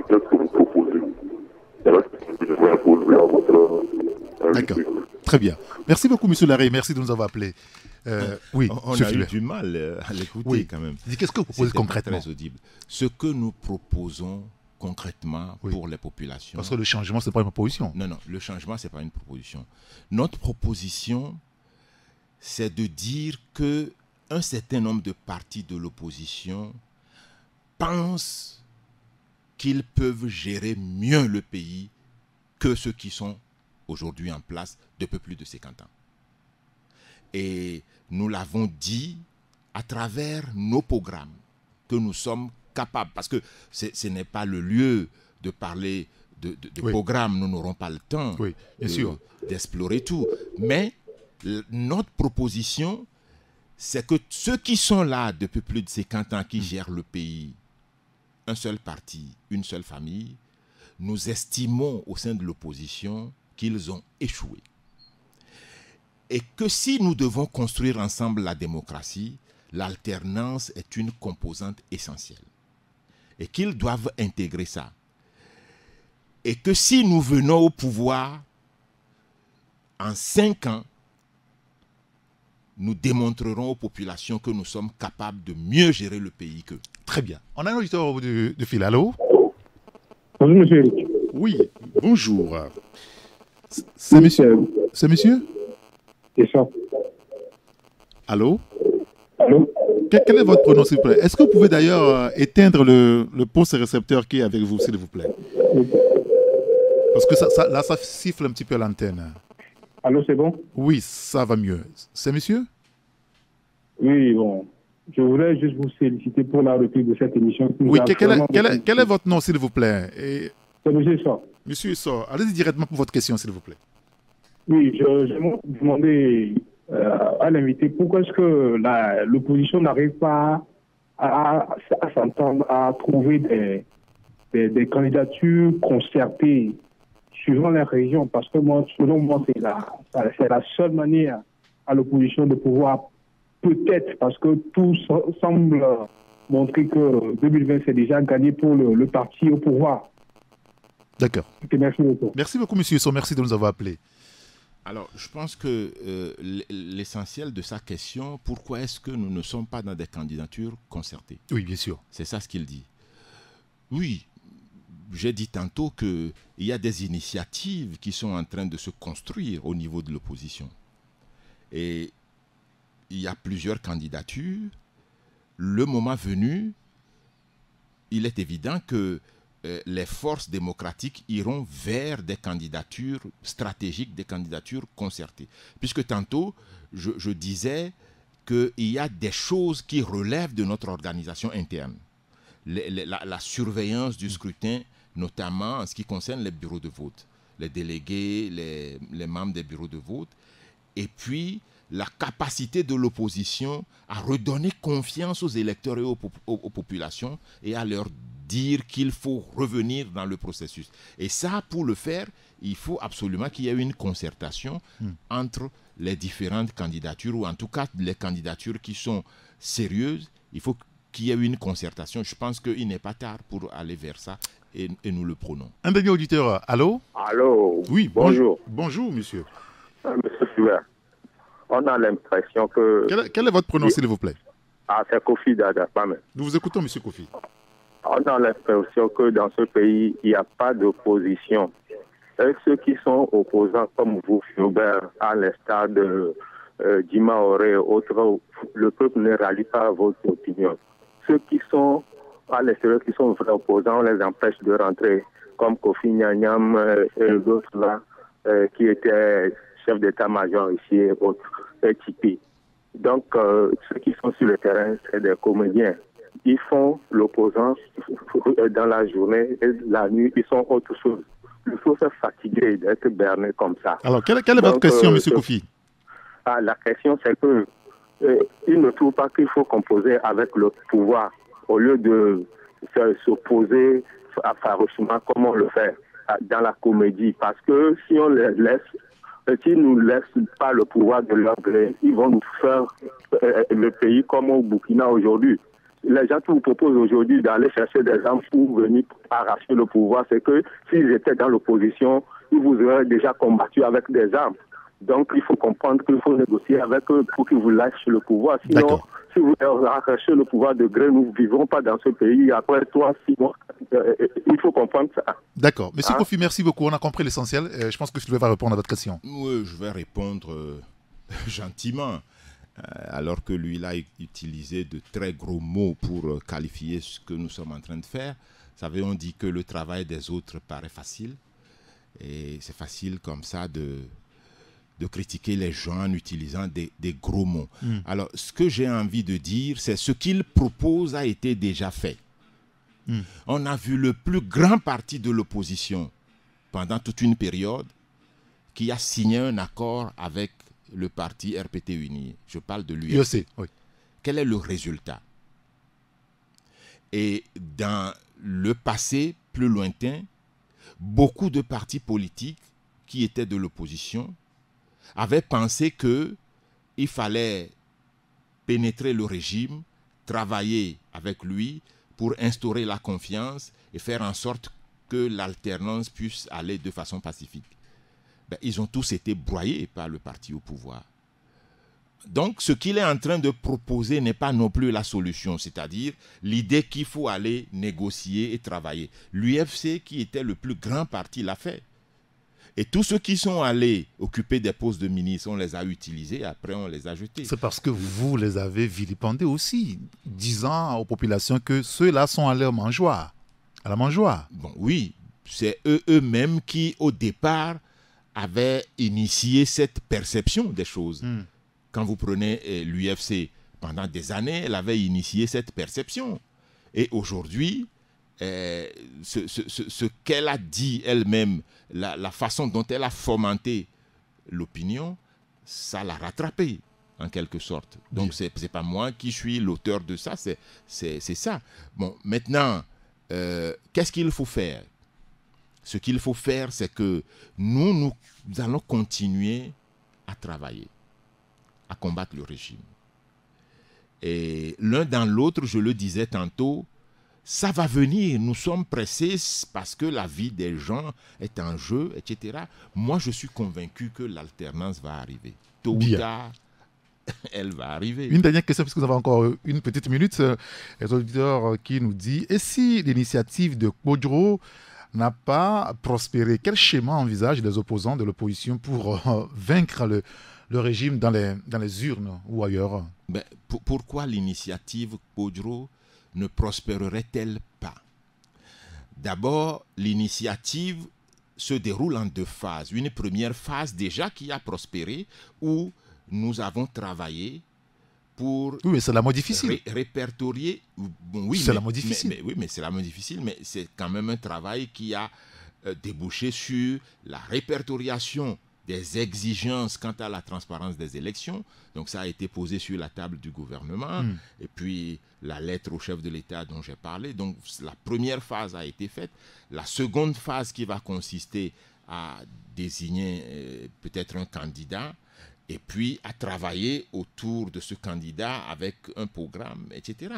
qu'est-ce que vous proposez? Je vais imposer à votre invité. D'accord, très bien. Merci beaucoup, monsieur Larry. Merci de nous avoir appelés. Oui, on a eu du mal à l'écouter quand même. Qu'est-ce que vous proposez concrètement? Très audible. Ce que nous proposons concrètement pour les populations. Parce que le changement, ce n'est pas une proposition. Non, le changement, ce n'est pas une proposition. Notre proposition, c'est de dire qu'un certain nombre de partis de l'opposition pensent qu'ils peuvent gérer mieux le pays que ceux qui sont aujourd'hui en place depuis plus de 50 ans. Et nous l'avons dit à travers nos programmes que nous sommes capables, parce que ce n'est pas le lieu de parler de programmes, nous n'aurons pas le temps d'explorer tout. Mais notre proposition, c'est que ceux qui sont là depuis plus de 50 ans, qui gèrent le pays, un seul parti, une seule famille, nous estimons au sein de l'opposition qu'ils ont échoué. Et que si nous devons construire ensemble la démocratie, l'alternance est une composante essentielle. Et qu'ils doivent intégrer ça. Et que si nous venons au pouvoir, en 5 ans, nous démontrerons aux populations que nous sommes capables de mieux gérer le pays qu'eux. Très bien. On a un auditeur au bout du fil. Allô? Bonjour, monsieur Eric. Oui, bonjour. C'est monsieur? C'est monsieur? C'est ça. Allô? Allô? Quel est votre prénom, s'il vous plaît? Est-ce que vous pouvez d'ailleurs éteindre le poste récepteur qui est avec vous, s'il vous plaît? Parce que là, ça siffle un petit peu à l'antenne. Allô, c'est bon? Oui, ça va mieux. C'est monsieur? Oui, bon. Je voulais juste vous féliciter pour la reprise de cette émission. Oui, quel est votre nom, s'il vous plaît? C'est monsieur Sor. Monsieur Sor, allez-y directement pour votre question, s'il vous plaît. Oui, j'aimerais vous demander à l'invité pourquoi est-ce que l'opposition n'arrive pas à s'entendre, à trouver des candidatures concertées suivant les régions, parce que moi, selon moi, c'est la seule manière à l'opposition de pouvoir peut-être, parce que tout semble montrer que 2020 c'est déjà gagné pour le parti au pouvoir. D'accord. Merci beaucoup. Merci beaucoup, monsieur Sor, merci de nous avoir appelés. Alors, je pense que l'essentiel de sa question, pourquoi est-ce que nous ne sommes pas dans des candidatures concertées? Oui, bien sûr. C'est ça ce qu'il dit. Oui, j'ai dit tantôt qu'il y a des initiatives qui sont en train de se construire au niveau de l'opposition. Et il y a plusieurs candidatures. Le moment venu, il est évident que les forces démocratiques iront vers des candidatures stratégiques, des candidatures concertées. Puisque tantôt, je disais qu'il y a des choses qui relèvent de notre organisation interne. La surveillance du scrutin, notamment en ce qui concerne les bureaux de vote, les délégués, les membres des bureaux de vote, et puis la capacité de l'opposition à redonner confiance aux électeurs et aux populations et à leur dire qu'il faut revenir dans le processus. Et ça, pour le faire, il faut absolument qu'il y ait une concertation entre les différentes candidatures, ou en tout cas les candidatures qui sont sérieuses. Il faut qu'il y ait une concertation. Je pense qu'il n'est pas tard pour aller vers ça, et nous le prenons. Un dernier auditeur, allô? Allô? Oui, bonjour. Bonjour, monsieur. Monsieur Sueur, on a l'impression que... Quel est votre prénom, s'il vous plaît? Ah, c'est Kofi Dada, pas même. Nous vous écoutons, monsieur Kofi. On a l'impression que dans ce pays, il n'y a pas d'opposition. Et ceux qui sont opposants comme vous, Flaubert, à l'instar de Dima Auré et autres, le peuple ne rallie pas à votre opinion. Ceux qui sont à l'extérieur, qui sont vrais opposants, on les empêche de rentrer, comme Kofi Nyanyam et d'autres là, qui étaient chefs d'état-major ici et autres, et Tipeee. Donc, ceux qui sont sur le terrain, c'est des comédiens. Ils font l'opposant dans la journée et la nuit, ils sont autre chose. Il faut se fatiguer d'être berné comme ça. Alors, quelle est votre question, monsieur Kofi? La question, c'est que ils ne trouvent pas qu'il faut composer avec le pouvoir au lieu de s'opposer farouchement comme on le fait dans la comédie. Parce que si on les laisse, s'ils ne nous laissent pas le pouvoir de leur gré, ils vont nous faire le pays comme au Burkina aujourd'hui. Les gens qui vous proposent aujourd'hui d'aller chercher des armes pour venir arracher le pouvoir, c'est que s'ils étaient dans l'opposition, ils vous auraient déjà combattu avec des armes. Donc il faut comprendre qu'il faut négocier avec eux pour qu'ils vous lâchent le pouvoir. Sinon, si vous leur arrachez le pouvoir de gré, nous ne vivrons pas dans ce pays. Après 3-6 mois, il faut comprendre ça. D'accord. Monsieur Kofi, merci beaucoup. On a compris l'essentiel. Je pense que je vais répondre à votre question. Oui, je vais répondre gentiment. Alors que lui, il a utilisé de très gros mots pour qualifier ce que nous sommes en train de faire. Vous savez, on dit que le travail des autres paraît facile. Et c'est facile comme ça de critiquer les gens en utilisant des gros mots. Alors, ce que j'ai envie de dire, c'est ce qu'il propose a été déjà fait. On a vu le plus grand parti de l'opposition pendant toute une période qui a signé un accord avec le parti RPT Uni. Je parle de l'UFC. Oui. Quel est le résultat? Et dans le passé plus lointain, beaucoup de partis politiques qui étaient de l'opposition avaient pensé qu'il fallait pénétrer le régime, travailler avec lui pour instaurer la confiance et faire en sorte que l'alternance puisse aller de façon pacifique. Ils ont tous été broyés par le parti au pouvoir. Donc, ce qu'il est en train de proposer n'est pas non plus la solution, c'est-à-dire l'idée qu'il faut aller négocier et travailler. L'UFC, qui était le plus grand parti, l'a fait. Et tous ceux qui sont allés occuper des postes de ministres, on les a utilisés, après on les a jetés. C'est parce que vous les avez vilipendés aussi, disant aux populations que ceux-là sont allés au mangeoire, à la mangeoire. Bon, oui, c'est eux-mêmes qui, au départ, avaient initié cette perception des choses. Quand vous prenez l'UFC, pendant des années, elle avait initié cette perception. Et aujourd'hui, ce qu'elle a dit elle-même, la façon dont elle a fomenté l'opinion, ça l'a rattrapé, en quelque sorte. Donc, ce n'est pas moi qui suis l'auteur de ça, c'est ça. Bon, maintenant, qu'est-ce qu'il faut faire? Ce qu'il faut faire, c'est que nous allons continuer à travailler, à combattre le régime. Et l'un dans l'autre, je le disais tantôt, ça va venir. Nous sommes pressés parce que la vie des gens est en jeu, etc. Moi, je suis convaincu que l'alternance va arriver. Tôt ou tard, elle va arriver. Une dernière question, puisque nous avons encore une petite minute. Les auditeurs qui nous disent, et si l'initiative de Kpodjo n'a pas prospéré, quel schéma envisagent les opposants de l'opposition pour vaincre le régime dans les urnes ou ailleurs? Ben, pourquoi l'initiative Kpodjo ne prospérerait-elle pas? D'abord, l'initiative se déroule en deux phases. Une première phase déjà qui a prospéré, où nous avons travaillé pour... Oui, mais c'est la moins difficile. Répertorier... Bon, oui, c'est la moins difficile. Oui, mais c'est la moins difficile, mais c'est quand même un travail qui a débouché sur la répertoriation des exigences quant à la transparence des élections. Donc ça a été posé sur la table du gouvernement. Et puis la lettre au chef de l'État dont j'ai parlé. Donc la première phase a été faite. La seconde phase qui va consister à désigner peut-être un candidat et puis à travailler autour de ce candidat avec un programme, etc.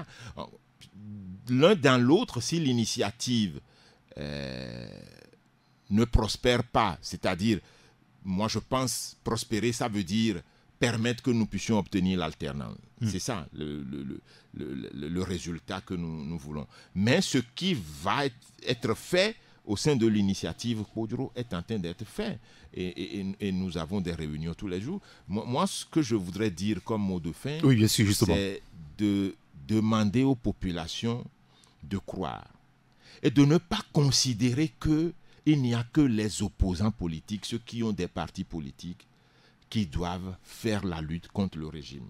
L'un dans l'autre, si l'initiative ne prospère pas, c'est-à-dire, moi je pense prospérer, ça veut dire permettre que nous puissions obtenir l'alternance. C'est ça le résultat que nous voulons. Mais ce qui va être fait au sein de l'initiative Kpodjo est en train d'être fait. Et nous avons des réunions tous les jours. Moi, ce que je voudrais dire comme mot de fin, oui, bien sûr, justement, c'est de demander aux populations de croire et de ne pas considérer qu'il n'y a que les opposants politiques, ceux qui ont des partis politiques, qui doivent faire la lutte contre le régime.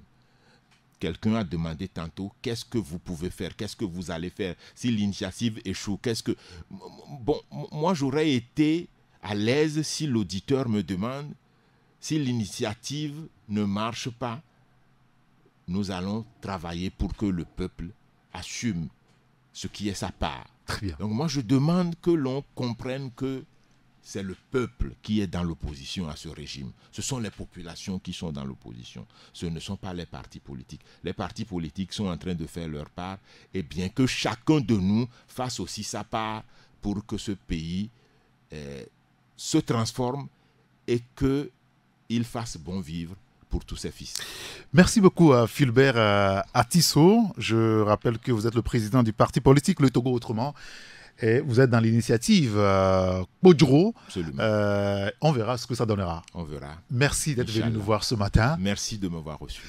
Quelqu'un a demandé tantôt, qu'est-ce que vous pouvez faire? Qu'est-ce que vous allez faire si l'initiative échoue? Bon, moi j'aurais été à l'aise si l'auditeur me demande, si l'initiative ne marche pas, nous allons travailler pour que le peuple assume ce qui est sa part. Très bien. Donc moi je demande que l'on comprenne que c'est le peuple qui est dans l'opposition à ce régime. Ce sont les populations qui sont dans l'opposition. Ce ne sont pas les partis politiques. Les partis politiques sont en train de faire leur part, et bien que chacun de nous fasse aussi sa part pour que ce pays se transforme et qu'il fasse bon vivre pour tous ses fils. Merci beaucoup à Fulbert Atisso. Je rappelle que vous êtes le président du parti politique Le Togo Autrement. Et vous êtes dans l'initiative Kpodjo. On verra ce que ça donnera. On verra. Merci d'être venu nous voir ce matin. Merci de m'avoir reçu.